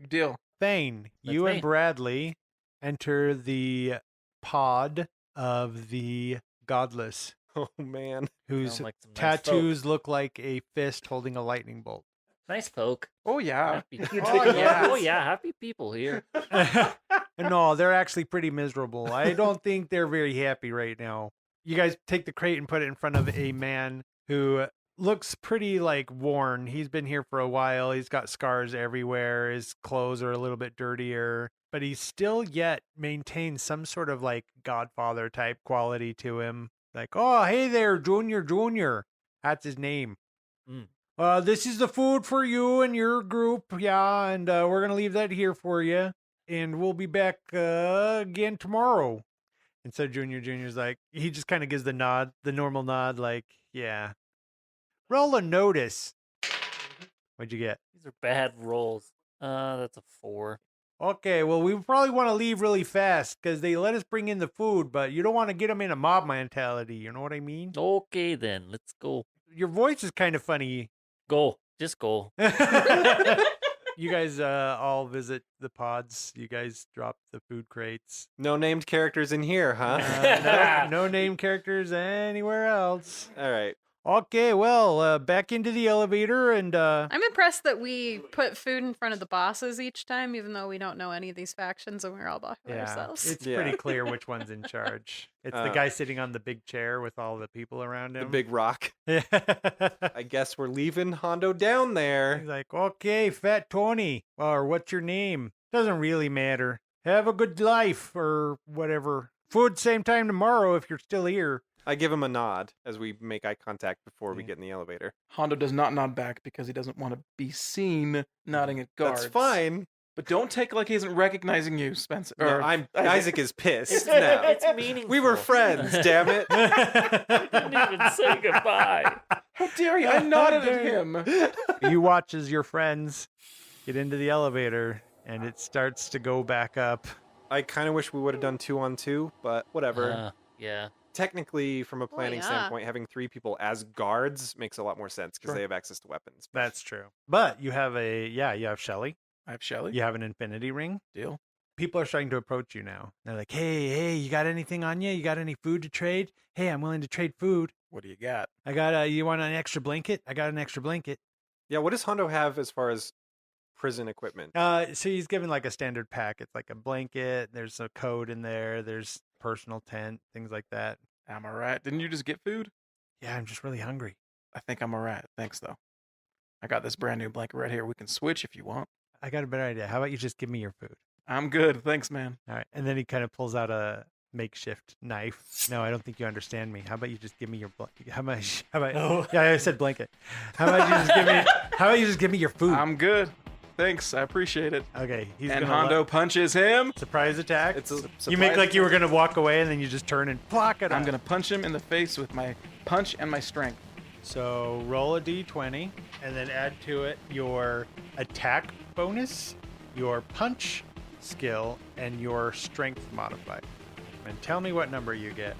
[SPEAKER 3] Deal.
[SPEAKER 5] Thane,
[SPEAKER 2] That's
[SPEAKER 5] you
[SPEAKER 2] me.
[SPEAKER 5] and Bradley enter the pod of the godless,
[SPEAKER 1] Oh, man.
[SPEAKER 5] whose
[SPEAKER 2] Sound like some nice folk.
[SPEAKER 5] tattoos look like a fist holding a lightning bolt.
[SPEAKER 2] Nice folk.
[SPEAKER 3] Oh yeah.
[SPEAKER 2] Happy.
[SPEAKER 3] You
[SPEAKER 5] Oh,
[SPEAKER 3] take a look.
[SPEAKER 5] yeah.
[SPEAKER 2] Oh yeah, happy people here.
[SPEAKER 5] No, they're actually pretty miserable. I don't think they're very happy right now. You guys take the crate and put it in front of a man who looks pretty like worn. He's been here for a while. He's got scars everywhere. His clothes are a little bit dirtier, but he still yet maintains some sort of like Godfather type quality to him. Like, oh, hey there, Junior. That's his name. This is the food for you and your group. Yeah, and we're going to leave that here for you. And we'll be back again tomorrow. And so Junior's like, he just kind of gives the nod, the normal nod, like, yeah. Roll a notice. What'd you get?
[SPEAKER 2] These are bad rolls. That's a 4.
[SPEAKER 5] Okay, well, we probably want to leave really fast because they let us bring in the food, but you don't want to get them in a mob mentality. You know what I mean?
[SPEAKER 2] Okay, then. Let's go.
[SPEAKER 5] Your voice is kind of funny.
[SPEAKER 2] Go. Just go.
[SPEAKER 5] You guys all visit the pods. You guys drop the food crates.
[SPEAKER 1] No named characters in here, huh?
[SPEAKER 5] No name characters anywhere else.
[SPEAKER 1] All right.
[SPEAKER 5] Okay, well, back into the elevator and
[SPEAKER 4] I'm impressed that we put food in front of the bosses each time, even though we don't know any of these factions and we're all by ourselves.
[SPEAKER 5] it's
[SPEAKER 1] Yeah.
[SPEAKER 5] pretty clear which one's in charge. It's the guy sitting on the big chair with all the people around
[SPEAKER 1] The
[SPEAKER 5] him.
[SPEAKER 1] big rock.
[SPEAKER 5] He's
[SPEAKER 1] I guess we're leaving Hondo down there.
[SPEAKER 5] like, okay, Fat Tony, or what's your name? Doesn't really matter. Have a good life, or whatever. Food same time tomorrow if you're still here.
[SPEAKER 1] I give him a nod as we make eye contact before we
[SPEAKER 5] Yeah.
[SPEAKER 1] get in the elevator.
[SPEAKER 3] Hondo does not nod back because he doesn't want to be seen nodding at guards.
[SPEAKER 1] That's fine.
[SPEAKER 3] But don't take it like he isn't recognizing you, Spencer.
[SPEAKER 1] No,
[SPEAKER 3] Or
[SPEAKER 1] Isaac is pissed
[SPEAKER 2] It's,
[SPEAKER 1] now.
[SPEAKER 2] it's meaningful.
[SPEAKER 1] We were friends, damn it.
[SPEAKER 2] Didn't even say goodbye.
[SPEAKER 3] How dare you? I nodded at him.
[SPEAKER 5] You watch as your friends get into the elevator and it starts to go back up.
[SPEAKER 1] I kind of wish we would have done 2-on-2, but whatever.
[SPEAKER 2] Yeah.
[SPEAKER 1] Technically, from a planning
[SPEAKER 4] yeah.
[SPEAKER 1] standpoint, having 3 people as guards makes a lot more sense because
[SPEAKER 3] Sure.
[SPEAKER 1] they have access to weapons.
[SPEAKER 5] That's true. But you have you have Shelly.
[SPEAKER 3] I have Shelly.
[SPEAKER 5] You have an infinity ring.
[SPEAKER 3] Deal.
[SPEAKER 5] People are starting to approach you now. They're like, hey, you got anything on you? You got any food to trade? Hey, I'm willing to trade food.
[SPEAKER 3] What do you got?
[SPEAKER 5] I got you want an extra blanket? I got an extra blanket.
[SPEAKER 1] Yeah, what does Hondo have as far as prison equipment?
[SPEAKER 5] So he's given like a standard pack. It's like a blanket. There's a coat in there. There's personal tent, things like that.
[SPEAKER 3] I'm all right. Didn't you just get food?
[SPEAKER 5] Yeah, I'm just really hungry.
[SPEAKER 3] I think I'm all right. Thanks, though. I got this brand new blanket right here. We can switch if you want.
[SPEAKER 5] I got a better idea. How about you just give me your food?
[SPEAKER 3] I'm good. Thanks, man.
[SPEAKER 5] All right. And then he kind of pulls out a makeshift knife. No, I don't think you understand me. How about you just give me your blanket? How about
[SPEAKER 2] No.
[SPEAKER 5] Yeah, I said blanket. How about you just give me your food?
[SPEAKER 3] I'm good. Thanks. I appreciate it.
[SPEAKER 5] Okay, he's
[SPEAKER 3] And
[SPEAKER 5] gonna
[SPEAKER 3] Hondo punches him.
[SPEAKER 5] surprise attack.
[SPEAKER 1] It's a
[SPEAKER 5] You make
[SPEAKER 1] surprise
[SPEAKER 5] like you were
[SPEAKER 1] attack.
[SPEAKER 5] gonna walk away and then you just turn and block it.
[SPEAKER 3] I'm going to punch him in the face with my punch and my strength.
[SPEAKER 5] So roll a d20 and then add to it your attack bonus, your punch skill, and your strength modifier. And tell me what number you get.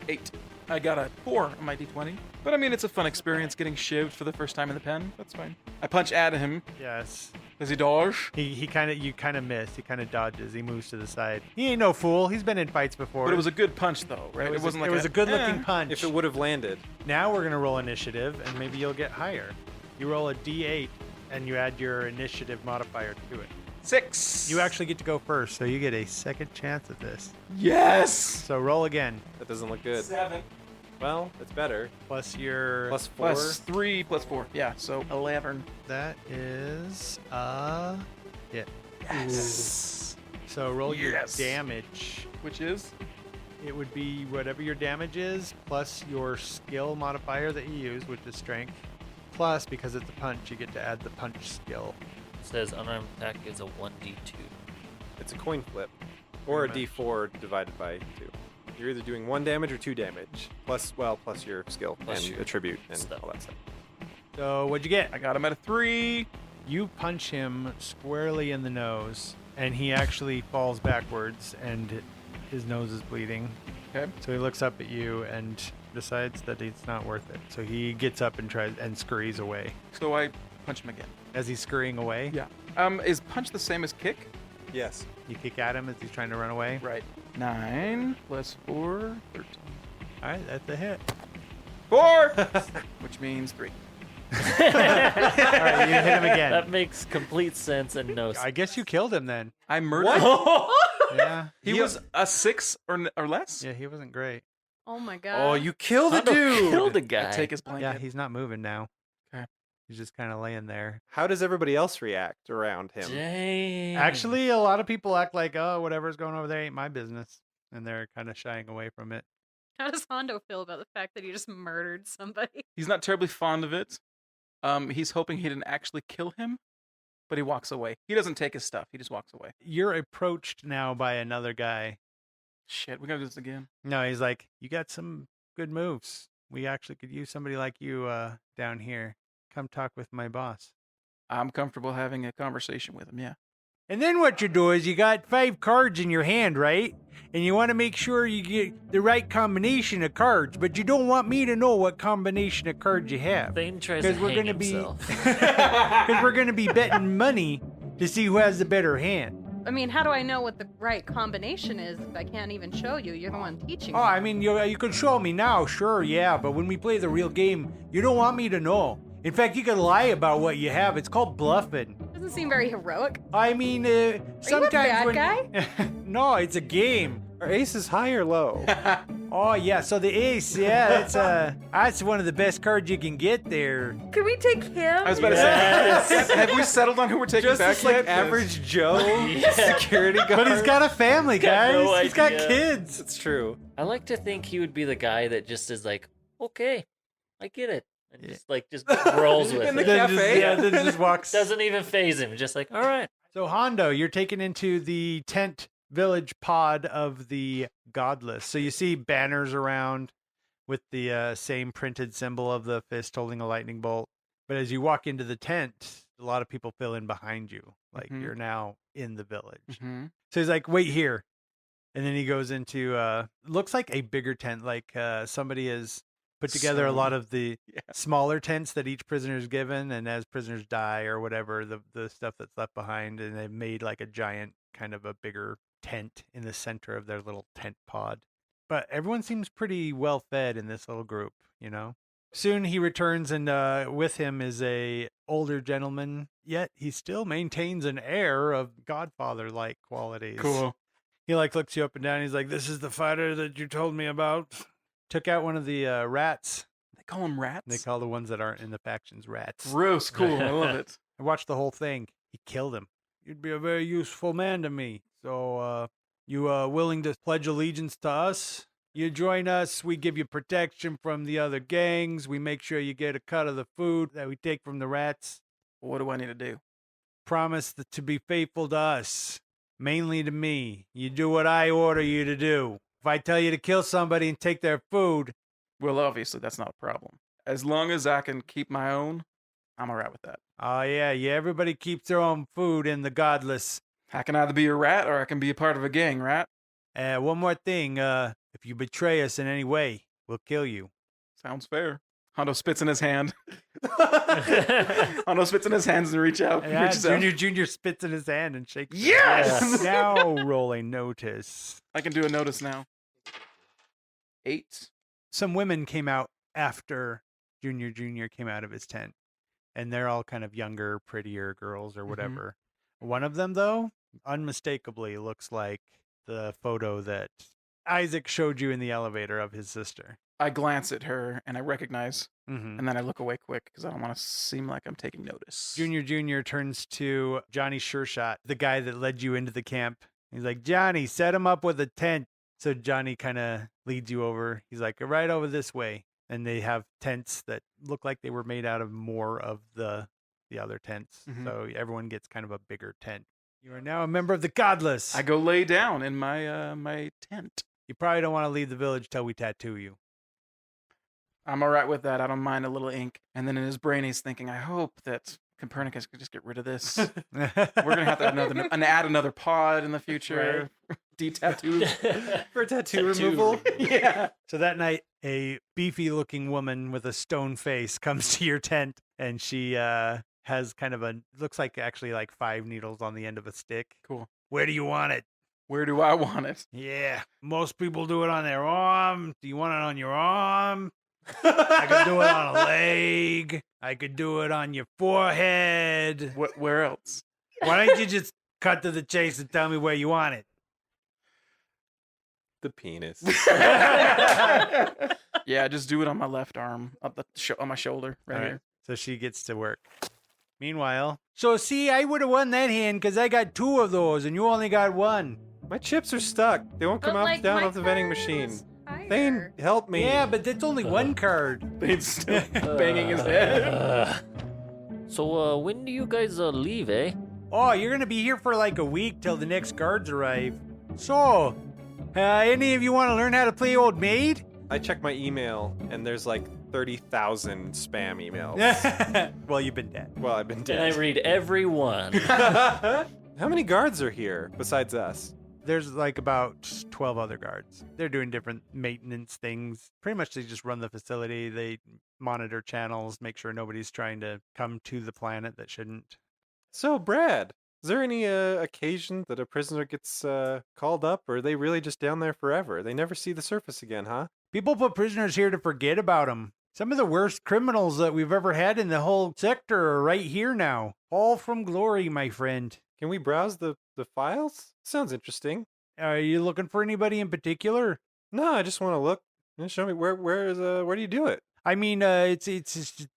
[SPEAKER 3] 8. I got a 4 on my d20. But I mean, it's a fun experience getting shivved for the first time in the pen. That's fine. I punch at him.
[SPEAKER 5] Yes.
[SPEAKER 3] Does he dodge?
[SPEAKER 5] You kind of miss. He kind of dodges. He moves to the side. He ain't no fool. He's been in fights before.
[SPEAKER 3] But it was a good punch, though, right?
[SPEAKER 5] It
[SPEAKER 3] wasn't like
[SPEAKER 5] a good looking punch.
[SPEAKER 1] If it would have landed.
[SPEAKER 5] Now we're gonna roll initiative, and maybe you'll get higher. You roll a d8, and you add your initiative modifier to it.
[SPEAKER 3] 6.
[SPEAKER 5] You actually get to go first, so you get a second chance at this.
[SPEAKER 3] Yes.
[SPEAKER 5] So roll again.
[SPEAKER 1] That doesn't look good.
[SPEAKER 3] 7
[SPEAKER 1] Well, it's better.
[SPEAKER 5] Plus your
[SPEAKER 1] Plus 4.
[SPEAKER 3] plus 3 plus 4. Yeah, so 11.
[SPEAKER 5] that is hit.
[SPEAKER 3] Yes.
[SPEAKER 5] So roll
[SPEAKER 3] Yes.
[SPEAKER 5] your damage.
[SPEAKER 3] Which is?
[SPEAKER 5] It would be whatever your damage is plus your skill modifier that you use, which is strength. Plus, because it's a punch, you get to add the punch skill.
[SPEAKER 2] It says unarmed attack is a 1d2.
[SPEAKER 1] It's a coin flip. Or a
[SPEAKER 5] Pretty much.
[SPEAKER 1] d4 divided by 2. You're either doing 1 damage or 2 damage. Plus your skill
[SPEAKER 2] Plus
[SPEAKER 1] and
[SPEAKER 2] your
[SPEAKER 1] attribute and
[SPEAKER 2] stuff.
[SPEAKER 1] all that stuff.
[SPEAKER 5] So what'd you get?
[SPEAKER 3] I got him at a 3.
[SPEAKER 5] You punch him squarely in the nose, and he actually falls backwards, and his nose is bleeding.
[SPEAKER 3] Okay.
[SPEAKER 5] So he looks up at you and decides that it's not worth it. So he gets up and tries and scurries away.
[SPEAKER 3] So I punch him again.
[SPEAKER 5] As he's scurrying away,
[SPEAKER 3] Yeah. Is punch the same as kick?
[SPEAKER 1] Yes.
[SPEAKER 5] you kick at him as he's trying to run away.
[SPEAKER 3] Right. 9 plus 4, 13.
[SPEAKER 5] All right, that's a hit.
[SPEAKER 3] 4! Which means 3.
[SPEAKER 5] All right, you hit him again.
[SPEAKER 2] That makes complete sense and no
[SPEAKER 5] I guess you killed him then.
[SPEAKER 3] I murdered.
[SPEAKER 5] Yeah.
[SPEAKER 3] He was a 6 or less.
[SPEAKER 5] Yeah, he wasn't great.
[SPEAKER 4] Oh my god.
[SPEAKER 1] Oh, you killed a
[SPEAKER 2] Hondo
[SPEAKER 1] dude.
[SPEAKER 2] killed a
[SPEAKER 3] I
[SPEAKER 2] guy.
[SPEAKER 3] take his blanket.
[SPEAKER 5] Yeah, he's not moving now.
[SPEAKER 3] Okay.
[SPEAKER 5] He's just kind of laying there.
[SPEAKER 1] How does everybody else react around him?
[SPEAKER 2] Dang.
[SPEAKER 5] Actually, a lot of people act like, oh, whatever's going over there ain't my business. And they're kind of shying away from it.
[SPEAKER 4] How does Hondo feel about the fact that he just murdered somebody?
[SPEAKER 3] He's not terribly fond of it. He's hoping he didn't actually kill him, but he walks away. He doesn't take his stuff. He just walks away.
[SPEAKER 5] You're approached now by another guy.
[SPEAKER 3] Shit, we gotta do this again.
[SPEAKER 5] No, he's like, you got some good moves. We actually could use somebody like you down here. Come talk with my boss.
[SPEAKER 3] I'm comfortable having a conversation with him. Yeah.
[SPEAKER 5] And then what you do is you got 5 cards in your hand, right? And you want to make sure you get the right combination of cards, but you don't want me to know what combination of cards you have.
[SPEAKER 2] Thane tries to
[SPEAKER 5] Because we're
[SPEAKER 2] hang
[SPEAKER 5] gonna be
[SPEAKER 2] himself.
[SPEAKER 5] because we're gonna be betting money to see who has the better hand.
[SPEAKER 4] I mean, how do I know what the right combination is if I can't even show you? You're the one teaching
[SPEAKER 5] Oh,
[SPEAKER 4] me.
[SPEAKER 5] I mean, you can show me now, sure, yeah, but when we play the real game, you don't want me to know. In fact, you can lie about what you have. It's called bluffing.
[SPEAKER 4] Doesn't seem very heroic.
[SPEAKER 5] I mean, sometimes
[SPEAKER 4] bad
[SPEAKER 5] when
[SPEAKER 4] guy?
[SPEAKER 5] no, it's a game.
[SPEAKER 1] Are aces high or low?
[SPEAKER 5] Oh yeah, so the ace, yeah, that's one of the best cards you can get there.
[SPEAKER 4] Can we take him?
[SPEAKER 3] I was about
[SPEAKER 2] Yes.
[SPEAKER 3] to say, have we settled on who we're taking
[SPEAKER 1] Just
[SPEAKER 3] back
[SPEAKER 1] this like
[SPEAKER 3] yet? 'Cause
[SPEAKER 1] average Joe security guard.
[SPEAKER 5] But he's got a family,
[SPEAKER 2] Got
[SPEAKER 5] guys.
[SPEAKER 2] no
[SPEAKER 5] He's got
[SPEAKER 2] idea.
[SPEAKER 5] kids.
[SPEAKER 1] It's true.
[SPEAKER 2] I like to think he would be the guy that just is like, okay, I get it. And just rolls with
[SPEAKER 3] In the
[SPEAKER 2] it.
[SPEAKER 5] Then
[SPEAKER 3] cafe?
[SPEAKER 5] then just walks.
[SPEAKER 2] Doesn't even phase him. Just like, all right.
[SPEAKER 5] So Hondo, you're taken into the tent village pod of the godless. So you see banners around with the same printed symbol of the fist holding a lightning bolt. But as you walk into the tent, a lot of people fill in behind you. Like
[SPEAKER 3] Mhm.
[SPEAKER 5] you're now in the village.
[SPEAKER 3] Mhm.
[SPEAKER 5] So he's like, wait here. And then he goes into, looks like a bigger tent. Like somebody has put together a lot of the
[SPEAKER 3] Yeah.
[SPEAKER 5] smaller tents that each prisoner is given. And as prisoners die or whatever, the stuff that's left behind. And they've made like a giant kind of a bigger tent in the center of their little tent pod. But everyone seems pretty well fed in this little group, you know? Soon he returns and with him is a older gentleman, yet he still maintains an air of Godfather-like qualities.
[SPEAKER 3] Cool.
[SPEAKER 5] He like looks you up and down. He's like, "This is the fighter that you told me about." Took out one of the rats.
[SPEAKER 3] They call them rats.
[SPEAKER 5] They call the ones that aren't in the factions rats.
[SPEAKER 3] Gross. Cool. I love it.
[SPEAKER 5] I watched the whole thing. He killed him. You'd be a very useful man to me. So, you willing to pledge allegiance to us? You join us, we give you protection from the other gangs. We make sure you get a cut of the food that we take from the rats.
[SPEAKER 3] What do I need to do?
[SPEAKER 5] Promise to be faithful to us, mainly to me. You do what I order you to do. If I tell you to kill somebody and take their food,
[SPEAKER 3] Well, obviously that's not a problem. As long as I can keep my own, I'm alright with that.
[SPEAKER 5] oh yeah, everybody keeps their own food in the godless.
[SPEAKER 3] I can either be a rat or I can be a part of a gang, right?
[SPEAKER 5] One more thing, if you betray us in any way, we'll kill you.
[SPEAKER 3] Sounds fair. Hondo spits in his hand. Hondo spits in his hands and reaches out.
[SPEAKER 5] Yeah,
[SPEAKER 3] Reaches out.
[SPEAKER 5] Junior spits in his hand and shakes. it.
[SPEAKER 3] Yes!
[SPEAKER 5] Now roll a notice.
[SPEAKER 3] I can do a notice now. 8.
[SPEAKER 5] Some women came out after Junior came out of his tent, and they're all kind of younger, prettier girls or whatever. One of them, though, unmistakably looks like the photo that Isaac showed you in the elevator of his sister.
[SPEAKER 3] I glance at her and I recognize,
[SPEAKER 5] Mm-hmm.
[SPEAKER 3] and then I look away quick because I don't want to seem like I'm taking notice.
[SPEAKER 5] Junior turns to Johnny Shershot, the guy that led you into the camp. He's like, Johnny, set him up with a tent. So Johnny kind of leads you over. He's like, right over this way. And they have tents that look like they were made out of more of the other tents.
[SPEAKER 3] Mhm.
[SPEAKER 5] So everyone gets kind of a bigger tent. You are now a member of the Godless.
[SPEAKER 3] I go lay down in my my tent.
[SPEAKER 5] You probably don't want to leave the village till we tattoo you.
[SPEAKER 3] I'm all right with that. I don't mind a little ink. And then in his brain, he's thinking, I hope that Copernicus could just get rid of this. We're gonna have to add another pod in the future. De-tattoo.
[SPEAKER 1] For tattoo removal.
[SPEAKER 3] Yeah.
[SPEAKER 5] So that night, a beefy-looking woman with a stone face comes to your tent, and she has kind of looks like actually like 5 needles on the end of a stick.
[SPEAKER 3] Cool.
[SPEAKER 5] Where do you want it?
[SPEAKER 3] Where do I want it?
[SPEAKER 5] Yeah, most people do it on their arm. Do you want it on your arm? I could do it on a leg. I could do it on your forehead.
[SPEAKER 3] Where else?
[SPEAKER 5] Why don't you just cut to the chase and tell me where you want it?
[SPEAKER 1] the penis.
[SPEAKER 3] Yeah, just do it on my left arm, up on my shoulder, right
[SPEAKER 5] All right.
[SPEAKER 3] here.
[SPEAKER 5] So she gets to work. Meanwhile, so see, I would have won that hand because I got 2 of those and you only got 1.
[SPEAKER 1] My chips are stuck. They won't come
[SPEAKER 4] But,
[SPEAKER 1] out
[SPEAKER 4] like,
[SPEAKER 1] down
[SPEAKER 4] my
[SPEAKER 1] off the vending
[SPEAKER 4] card
[SPEAKER 1] machine.
[SPEAKER 4] was
[SPEAKER 1] Thane,
[SPEAKER 4] higher.
[SPEAKER 1] help me.
[SPEAKER 5] Yeah, but that's only 1 card.
[SPEAKER 3] He's still banging his head.
[SPEAKER 2] So, when do you guys leave, eh?
[SPEAKER 5] Oh, you're going to be here for like a week till the next guards arrive. So, any of you want to learn how to play Old Maid?
[SPEAKER 1] I checked my email, and there's like 30,000 spam emails.
[SPEAKER 5] Well, you've been dead.
[SPEAKER 1] Well, I've been
[SPEAKER 2] And I
[SPEAKER 1] dead.
[SPEAKER 2] read every one.
[SPEAKER 1] How many guards are here besides us?
[SPEAKER 5] There's like about 12 other guards. They're doing different maintenance things. Pretty much they just run the facility. They monitor channels, make sure nobody's trying to come to the planet that shouldn't.
[SPEAKER 1] So, Brad, is there any occasion that a prisoner gets called up, or are they really just down there forever? They never see the surface again, huh?
[SPEAKER 5] People put prisoners here to forget about them. Some of the worst criminals that we've ever had in the whole sector are right here now. All from glory, my friend.
[SPEAKER 1] Can we browse the files? Sounds interesting.
[SPEAKER 5] Are you looking for anybody in particular?
[SPEAKER 1] No, I just want to look. Show me where do you do it?
[SPEAKER 5] I mean, it's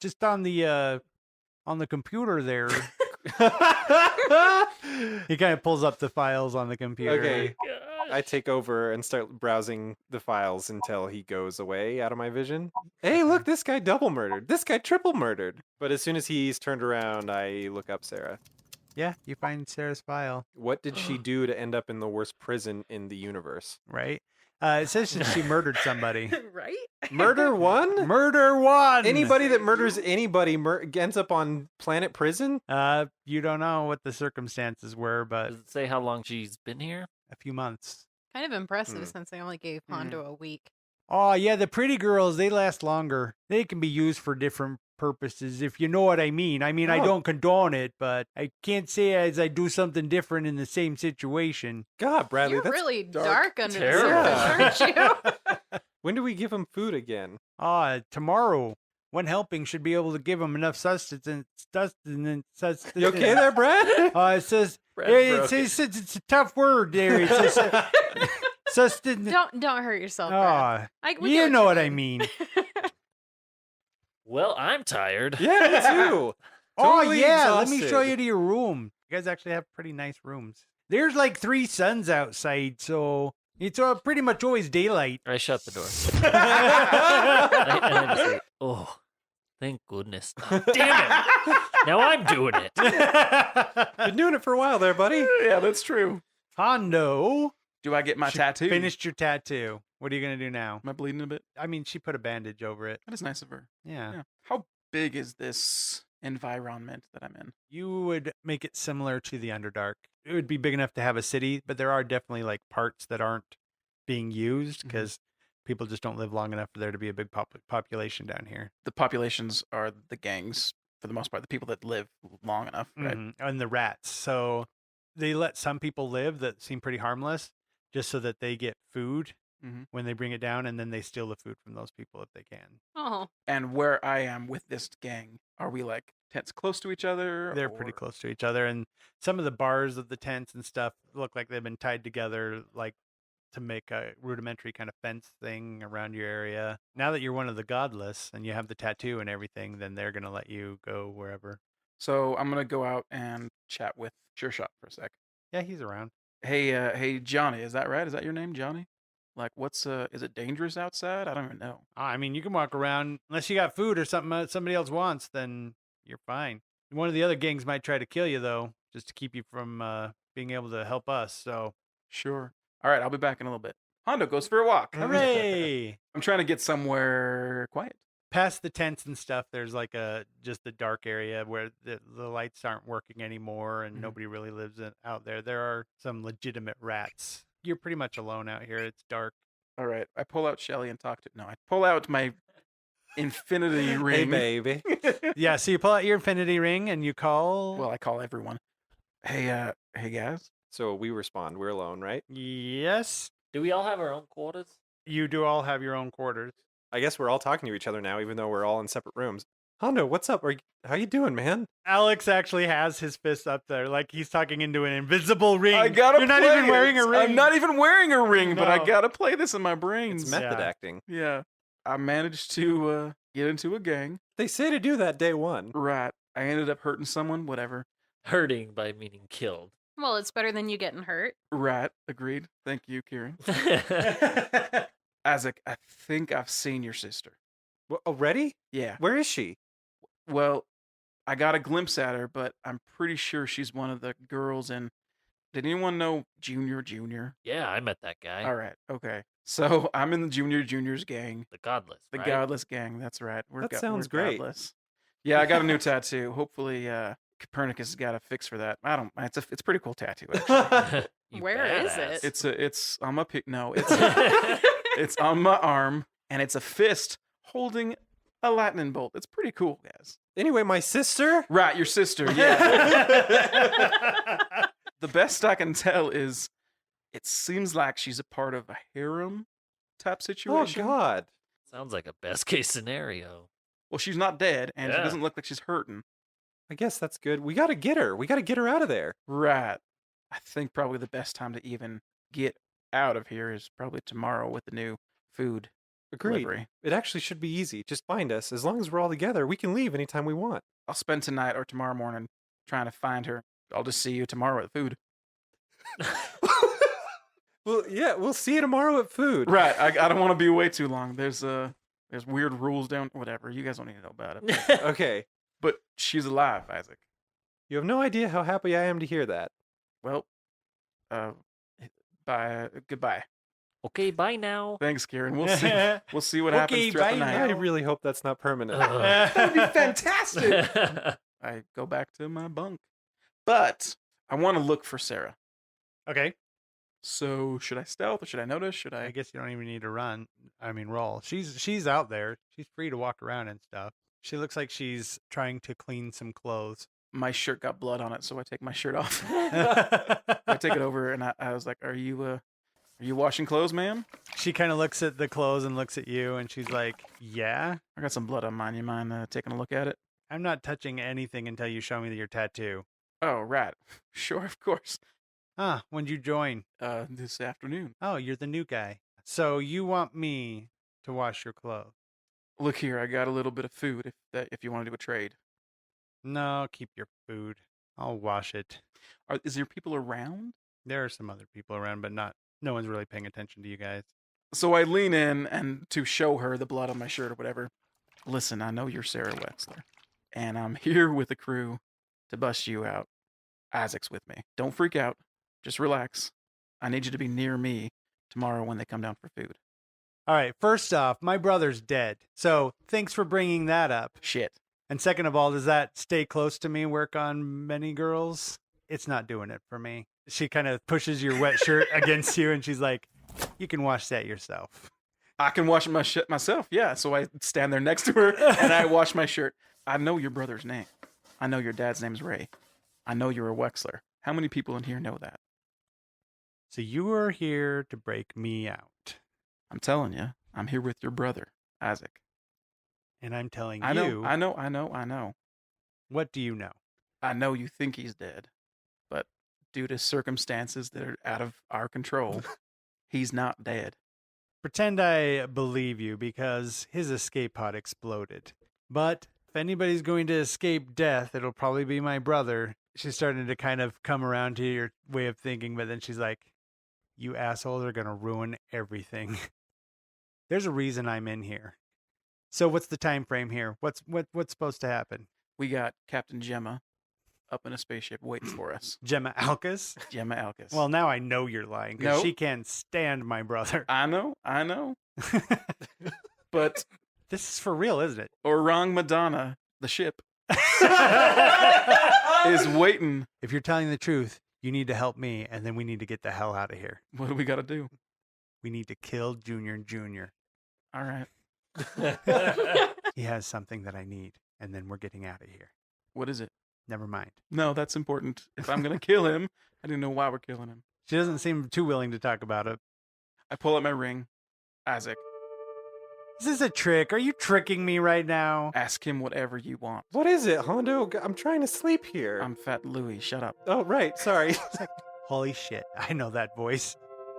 [SPEAKER 5] just on the computer there. He kind of pulls up the files on the computer.
[SPEAKER 1] Okay. I take over and start browsing the files until he goes away out of my vision. Hey, look, this guy double murdered. This guy triple murdered. But as soon as he's turned around, I look up Sarah.
[SPEAKER 5] Yeah, you find Sarah's file,
[SPEAKER 1] What did she do to end up in the worst prison in the universe?
[SPEAKER 5] right? It says that she murdered somebody.
[SPEAKER 4] Right?
[SPEAKER 1] Murder one?
[SPEAKER 5] Murder 1!
[SPEAKER 1] Anybody that murders anybody ends up on planet prison?
[SPEAKER 5] You don't know what the circumstances were, but
[SPEAKER 2] Does it say how long she's been here?
[SPEAKER 5] a few months.
[SPEAKER 4] Kind of impressive
[SPEAKER 1] Hmm.
[SPEAKER 4] since they only gave Hondo a week.
[SPEAKER 5] Oh, yeah, the pretty girls, they last longer. They can be used for different purposes, if you know what I mean. I mean, I
[SPEAKER 1] Oh.
[SPEAKER 5] don't condone it, but I can't say as I do something different in the same situation.
[SPEAKER 1] God, Bradley,
[SPEAKER 4] You're
[SPEAKER 1] that's
[SPEAKER 4] really
[SPEAKER 1] dark.
[SPEAKER 4] dark under the
[SPEAKER 2] Terrible.
[SPEAKER 4] surface, aren't you?
[SPEAKER 1] When do we give him food again?
[SPEAKER 5] Tomorrow, one helping should be able to give them enough sustenance.
[SPEAKER 1] You okay there, Brad?
[SPEAKER 5] It says,
[SPEAKER 2] Brad broke
[SPEAKER 5] it's a tough word there. It says sustenance.
[SPEAKER 4] Don't hurt yourself, Brad. We
[SPEAKER 5] You
[SPEAKER 4] get
[SPEAKER 5] know what I
[SPEAKER 4] mean.
[SPEAKER 5] mean.
[SPEAKER 2] Well, I'm tired.
[SPEAKER 1] Yeah, me too.
[SPEAKER 5] Oh,
[SPEAKER 1] Totally
[SPEAKER 5] yeah. Let me show
[SPEAKER 1] exhausted.
[SPEAKER 5] you to your room. You guys actually have pretty nice rooms. There's like 3 suns outside, so it's pretty much always daylight.
[SPEAKER 2] I shut the door. And I just say, oh, thank goodness. Oh, damn it. Now I'm doing it.
[SPEAKER 1] Been doing it for a while there, buddy.
[SPEAKER 3] Yeah, that's true.
[SPEAKER 5] Hondo,
[SPEAKER 3] Do I get my
[SPEAKER 5] she
[SPEAKER 3] tattoo?
[SPEAKER 5] finished your tattoo. What are you going to do now?
[SPEAKER 3] Am I bleeding a bit?
[SPEAKER 5] I mean, she put a bandage over it.
[SPEAKER 3] That is nice of her.
[SPEAKER 5] Yeah.
[SPEAKER 3] Yeah. How big is this environment that I'm in?
[SPEAKER 5] You would make it similar to the Underdark. It would be big enough to have a city, but there are definitely like parts that aren't being used
[SPEAKER 3] Mhm.
[SPEAKER 5] because people just don't live long enough for there to be a big population down here.
[SPEAKER 3] The populations are the gangs for the most part, the people that live long enough, right?
[SPEAKER 5] Mhm. And the rats. So they let some people live that seem pretty harmless just so that they get food
[SPEAKER 3] Mhm.
[SPEAKER 5] when they bring it down, and then they steal the food from those people if they can.
[SPEAKER 4] Oh,
[SPEAKER 3] And where I am with this gang, are we like tents close to each other?
[SPEAKER 5] They're pretty
[SPEAKER 3] or-
[SPEAKER 5] close to each other, and some of the bars of the tents and stuff look like they've been tied together like to make a rudimentary kind of fence thing around your area. Now that you're one of the godless and you have the tattoo and everything, then they're going to let you go wherever.
[SPEAKER 3] So I'm gonna go out and chat with Sure Shot for a sec.
[SPEAKER 5] Yeah, he's around.
[SPEAKER 3] Hey, Johnny, is that right? Is that your name, Johnny? Like, is it dangerous outside? I don't even know.
[SPEAKER 5] I mean, you can walk around unless you got food or something somebody else wants, then you're fine. One of the other gangs might try to kill you though, just to keep you from being able to help us. So,
[SPEAKER 3] Sure. All right, I'll be back in a little bit. Hondo goes for a walk.
[SPEAKER 5] hooray!
[SPEAKER 3] I'm trying to get somewhere quiet.
[SPEAKER 5] Past the tents and stuff, there's like just a dark area where the lights aren't working anymore and
[SPEAKER 3] Mhm.
[SPEAKER 5] nobody really lives out there. There are some legitimate rats. You're pretty much alone out here. It's dark.
[SPEAKER 3] All right, I pull out Shelly and talk to. No, I pull out my infinity
[SPEAKER 1] Hey,
[SPEAKER 3] ring.
[SPEAKER 1] baby.
[SPEAKER 5] Yeah, so you pull out your infinity ring and you call.
[SPEAKER 3] Well, I call everyone. Hey guys.
[SPEAKER 1] So we respond. We're alone, right?
[SPEAKER 5] Yes,
[SPEAKER 2] Do we all have our own quarters?
[SPEAKER 5] you do all have your own quarters.
[SPEAKER 1] I guess we're all talking to each other now, even though we're all in separate rooms. Hondo, what's up? How you doing, man?
[SPEAKER 5] Alex actually has his fist up there, like he's talking into an invisible ring.
[SPEAKER 3] I gotta
[SPEAKER 5] You're not
[SPEAKER 3] play
[SPEAKER 5] even wearing
[SPEAKER 3] it.
[SPEAKER 5] a ring.
[SPEAKER 3] I'm not even wearing a ring, but I
[SPEAKER 5] No.
[SPEAKER 3] gotta play this in my brains.
[SPEAKER 1] It's method
[SPEAKER 5] Yeah.
[SPEAKER 1] acting.
[SPEAKER 3] Yeah. I managed to get into a gang.
[SPEAKER 1] They say to do that day one.
[SPEAKER 3] Right. I ended up hurting someone, whatever.
[SPEAKER 2] Hurting by meaning killed.
[SPEAKER 4] Well, it's better than you getting hurt.
[SPEAKER 3] Right. Agreed. Thank you, Kieran. Isaac, I think I've seen your sister.
[SPEAKER 1] Already?
[SPEAKER 3] Yeah.
[SPEAKER 1] Where is she?
[SPEAKER 3] Well, I got a glimpse at her, but I'm pretty sure she's one of the girls in. Did anyone know Junior?
[SPEAKER 2] Yeah, I met that guy.
[SPEAKER 3] All right. Okay. So I'm in the Juniors gang.
[SPEAKER 2] The Godless.
[SPEAKER 3] The
[SPEAKER 2] right?
[SPEAKER 3] Godless gang. That's right.
[SPEAKER 1] That sounds
[SPEAKER 3] we're
[SPEAKER 1] great.
[SPEAKER 3] Godless. Yeah, I got a new tattoo. Hopefully, Copernicus has got a fix for that. I don't. It's a pretty cool tattoo. Actually.
[SPEAKER 2] You
[SPEAKER 4] Where is
[SPEAKER 2] badass.
[SPEAKER 4] it?
[SPEAKER 3] It's on my no. It's it's on my arm, and it's a fist holding a lightning bolt. It's pretty cool, guys.
[SPEAKER 1] Anyway, my sister?
[SPEAKER 3] Right, your sister. Yeah. The best I can tell is, it seems like she's a part of a harem type
[SPEAKER 1] Oh,
[SPEAKER 3] situation.
[SPEAKER 1] God.
[SPEAKER 2] Sounds like a best case scenario.
[SPEAKER 3] Well, she's not dead, and she
[SPEAKER 2] Yeah.
[SPEAKER 3] doesn't look like she's hurting.
[SPEAKER 1] I guess that's good. We got to get her. We got to get her out of there.
[SPEAKER 3] Right. I think probably the best time to even get out of here is probably tomorrow with the new food
[SPEAKER 1] Agreed.
[SPEAKER 3] delivery.
[SPEAKER 1] It actually should be easy. Just find us. As long as we're all together, we can leave anytime we want.
[SPEAKER 3] I'll spend tonight or tomorrow morning trying to find her. I'll just see you tomorrow at food.
[SPEAKER 1] Well, yeah, we'll see you tomorrow at food.
[SPEAKER 3] Right. I don't want to be away too long. There's weird rules down. Whatever. You guys don't need to know about it.
[SPEAKER 1] Okay.
[SPEAKER 3] But she's alive, Isaac.
[SPEAKER 1] You have no idea how happy I am to hear that.
[SPEAKER 3] Well, bye. Goodbye.
[SPEAKER 2] Okay, bye now.
[SPEAKER 3] Thanks, Kieran. We'll see. We'll see what happens
[SPEAKER 5] Okay,
[SPEAKER 3] throughout the
[SPEAKER 5] bye
[SPEAKER 3] night.
[SPEAKER 1] I
[SPEAKER 5] now.
[SPEAKER 1] really hope that's not permanent.
[SPEAKER 3] That'd be fantastic. I go back to my bunk, but I want to look for Sarah.
[SPEAKER 5] Okay.
[SPEAKER 3] So should I stealth or should I notice? Should
[SPEAKER 5] I
[SPEAKER 3] I?
[SPEAKER 5] guess you don't even need to run. I mean, roll. She's out there. She's free to walk around and stuff. She looks like she's trying to clean some clothes.
[SPEAKER 3] My shirt got blood on it, so I take my shirt off. I take it over, and I was like, "Are you washing clothes, ma'am?"
[SPEAKER 5] She kind of looks at the clothes and looks at you, and she's like, "Yeah,
[SPEAKER 3] I got some blood on mine. You mind taking a look at it?
[SPEAKER 5] I'm not touching anything until you show me your tattoo."
[SPEAKER 3] Oh, right. Sure, of course.
[SPEAKER 5] Ah, when'd you join?
[SPEAKER 3] This afternoon.
[SPEAKER 5] Oh, you're the new guy. So you want me to wash your clothes?
[SPEAKER 3] Look here, I got a little bit of food if you want to do a trade.
[SPEAKER 5] No, keep your food. I'll wash it.
[SPEAKER 3] Is there people around?
[SPEAKER 5] There are some other people around, but no one's really paying attention to you guys.
[SPEAKER 3] So I lean in and to show her the blood on my shirt or whatever. Listen, I know you're Sarah Wexler, and I'm here with a crew to bust you out. Isaac's with me. Don't freak out. Just relax. I need you to be near me tomorrow when they come down for food.
[SPEAKER 5] All right, first off, my brother's dead. So thanks for bringing that up.
[SPEAKER 3] Shit.
[SPEAKER 5] And second of all, does that stay close to me, work on many girls? It's not doing it for me. She kind of pushes your wet shirt against you and she's like, you can wash that yourself.
[SPEAKER 3] I can wash my shit myself, yeah. So I stand there next to her and I wash my shirt. I know your brother's name. I know your dad's name's Ray. I know you're a Wexler. How many people in here know that?
[SPEAKER 5] So you are here to break me out.
[SPEAKER 3] I'm telling you, I'm here with your brother, Isaac.
[SPEAKER 5] And I'm telling
[SPEAKER 3] I
[SPEAKER 5] you,
[SPEAKER 3] know.
[SPEAKER 5] what do you know?
[SPEAKER 3] I know you think he's dead, but due to circumstances that are out of our control, he's not dead.
[SPEAKER 5] Pretend I believe you because his escape pod exploded. But if anybody's going to escape death, it'll probably be my brother. She's starting to kind of come around to your way of thinking, but then she's like, you assholes are going to ruin everything. There's a reason I'm in here. So what's the time frame here? What's supposed to happen?
[SPEAKER 3] We got Captain Gemma up in a spaceship waiting for us.
[SPEAKER 5] Gemma Alcus?
[SPEAKER 3] Gemma Alcus.
[SPEAKER 5] Well, now I know you're lying because
[SPEAKER 3] No.
[SPEAKER 5] she can't stand my brother.
[SPEAKER 3] I know. But
[SPEAKER 5] This is for real, isn't it?
[SPEAKER 3] Orang Madonna, the ship, is waiting.
[SPEAKER 5] If you're telling the truth, you need to help me, and then we need to get the hell out of here.
[SPEAKER 3] What do we got to do?
[SPEAKER 5] We need to kill Junior.
[SPEAKER 3] All right.
[SPEAKER 5] He has something that I need, and then we're getting out of here.
[SPEAKER 3] What is it?
[SPEAKER 5] Never mind.
[SPEAKER 3] No, that's important. If I'm going to kill him, I didn't know why we're killing him.
[SPEAKER 5] She doesn't seem too willing to talk about it.
[SPEAKER 3] I pull out my ring. Isaac,
[SPEAKER 5] Is this a trick? Are you tricking me right now?
[SPEAKER 3] Ask him whatever you want.
[SPEAKER 1] What is it, Hondo? I'm trying to sleep here.
[SPEAKER 3] I'm Fat Louie. Shut up.
[SPEAKER 1] Oh, right. Sorry.
[SPEAKER 5] Holy shit, I know that voice.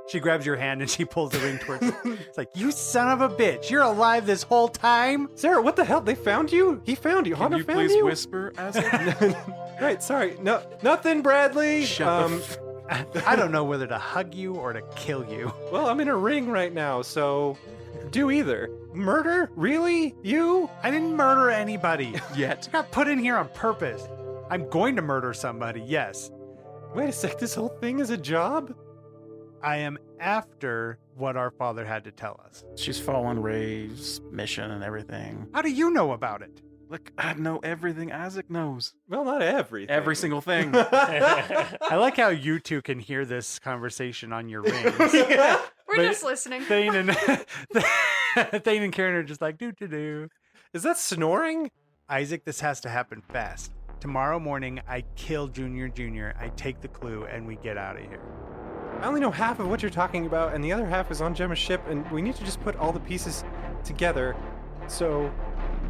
[SPEAKER 5] She grabs your hand and she pulls the ring towards you. It's like, you son of a bitch, you're alive this whole time?
[SPEAKER 1] Sarah, what the hell? They found you? He found you.
[SPEAKER 3] Can
[SPEAKER 1] Hondo
[SPEAKER 3] you
[SPEAKER 1] found
[SPEAKER 3] please
[SPEAKER 1] you?
[SPEAKER 3] whisper, Isaac?
[SPEAKER 1] Right, sorry. No, nothing, Bradley.
[SPEAKER 3] Shut the
[SPEAKER 5] I don't know whether to hug you or to kill you.
[SPEAKER 1] Well, I'm in a ring right now, so do either. Murder? Really? You?
[SPEAKER 5] I didn't murder anybody.
[SPEAKER 3] Yet.
[SPEAKER 5] I got put in here on purpose. I'm going to murder somebody, yes.
[SPEAKER 1] Wait a sec, this whole thing is a job?
[SPEAKER 5] I am after what our father had to tell us.
[SPEAKER 3] She's following Ray's mission and everything.
[SPEAKER 5] How do you know about it?
[SPEAKER 3] Look, I know everything Isaac knows.
[SPEAKER 1] Well, not everything.
[SPEAKER 3] Every single thing.
[SPEAKER 5] I like how you two can hear this conversation on your rings.
[SPEAKER 4] We're
[SPEAKER 5] But-
[SPEAKER 4] just listening.
[SPEAKER 5] Thane and Thane and Karen are just like doo.
[SPEAKER 1] Is that snoring?
[SPEAKER 5] Isaac, this has to happen fast. Tomorrow morning, I kill Junior. I take the clue, and we get out of here.
[SPEAKER 1] I only know half of what you're talking about, and the other half is on Gemma's ship, and we need to just put all the pieces together. So,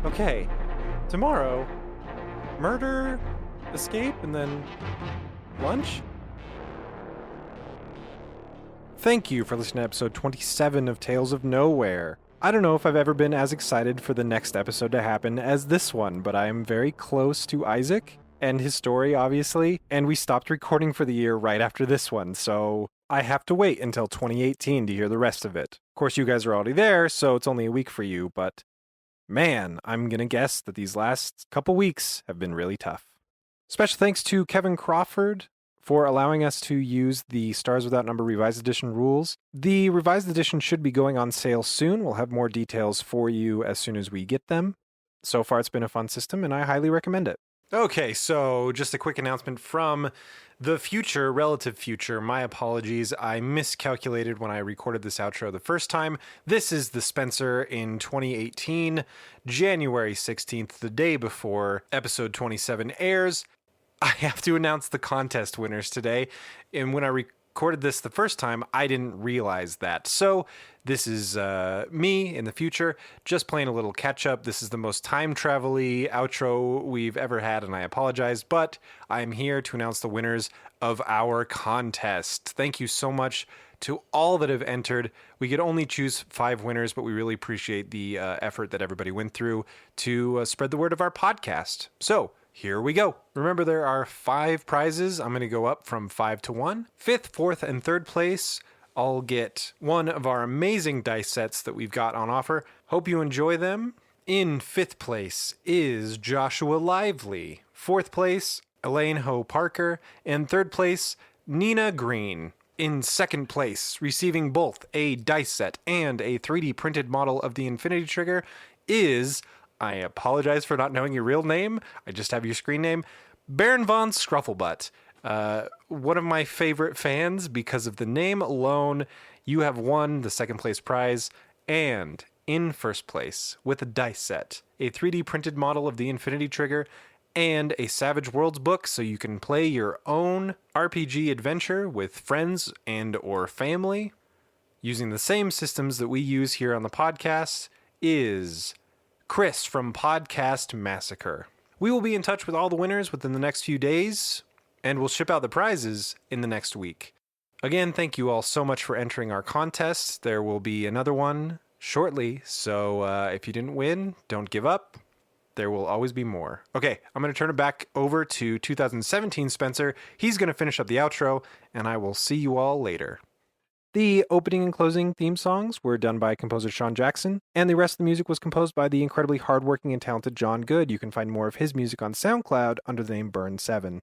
[SPEAKER 1] okay. Tomorrow, murder, escape, and then lunch? Thank you for listening to episode 27 of Tales of Nowhere. I don't know if I've ever been as excited for the next episode to happen as this one, but I am very close to Isaac and his story, obviously, and we stopped recording for the year right after this one, so I have to wait until 2018 to hear the rest of it. Of course, you guys are already there, so it's only a week for you, but man, I'm gonna guess that these last couple weeks have been really tough. Special thanks to Kevin Crawford for allowing us to use the Stars Without Number Revised Edition rules. The Revised Edition should be going on sale soon. We'll have more details for you as soon as we get them. So far, it's been a fun system, and I highly recommend it. Okay, so just a quick announcement from the future, relative future. My apologies. I miscalculated when I recorded this outro the first time. This is the Spencer in 2018, January 16th, the day before episode 27 airs. I have to announce the contest winners today. And when I recorded this the first time, I didn't realize that. So this is me in the future, just playing a little catch up. This is the most time travel-y outro we've ever had, and I apologize, but I'm here to announce the winners of our contest. Thank you so much to all that have entered. We could only choose 5 winners, but we really appreciate the effort that everybody went through to spread the word of our podcast. So here we go. Remember, there are 5 prizes. I'm going to go up from 5 to 1. 5th, 4th, and 3rd place, I'll get one of our amazing dice sets that we've got on offer. Hope you enjoy them. In 5th place is Joshua Lively. 4th place, Elaine Ho Parker. And 3rd place, Nina Green. In 2nd place, receiving both a dice set and a 3D printed model of the Infinity Trigger, is, I apologize for not knowing your real name, I just have your screen name, Baron von Scrufflebutt. One of my favorite fans because of the name alone. You have won the 2nd place prize, and in 1st place with a dice set, a 3D printed model of the Infinity Trigger, and a Savage Worlds book so you can play your own RPG adventure with friends and or family using the same systems that we use here on the podcast, is Chris from Podcast Massacre. We will be in touch with all the winners within the next few days, and we'll ship out the prizes in the next week. Again, thank you all so much for entering our contest. There will be another one shortly, so if you didn't win, don't give up. There will always be more. Okay, I'm going to turn it back over to 2017 Spencer. He's going to finish up the outro, and I will see you all later. The opening and closing theme songs were done by composer Sean Jackson, and the rest of the music was composed by the incredibly hardworking and talented John Good. You can find more of his music on SoundCloud under the name Burn7.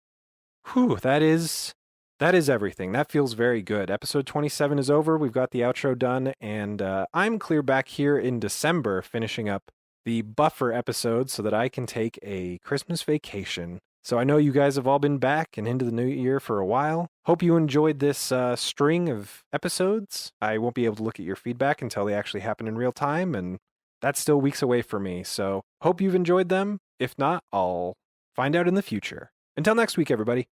[SPEAKER 1] Whew, that is everything. That feels very good. Episode 27 is over. We've got the outro done, and I'm clear back here in December finishing up the buffer episode so that I can take a Christmas vacation. So I know you guys have all been back and into the new year for a while. Hope you enjoyed this string of episodes. I won't be able to look at your feedback until they actually happen in real time, and that's still weeks away for me. So hope you've enjoyed them. If not, I'll find out in the future. Until next week, everybody.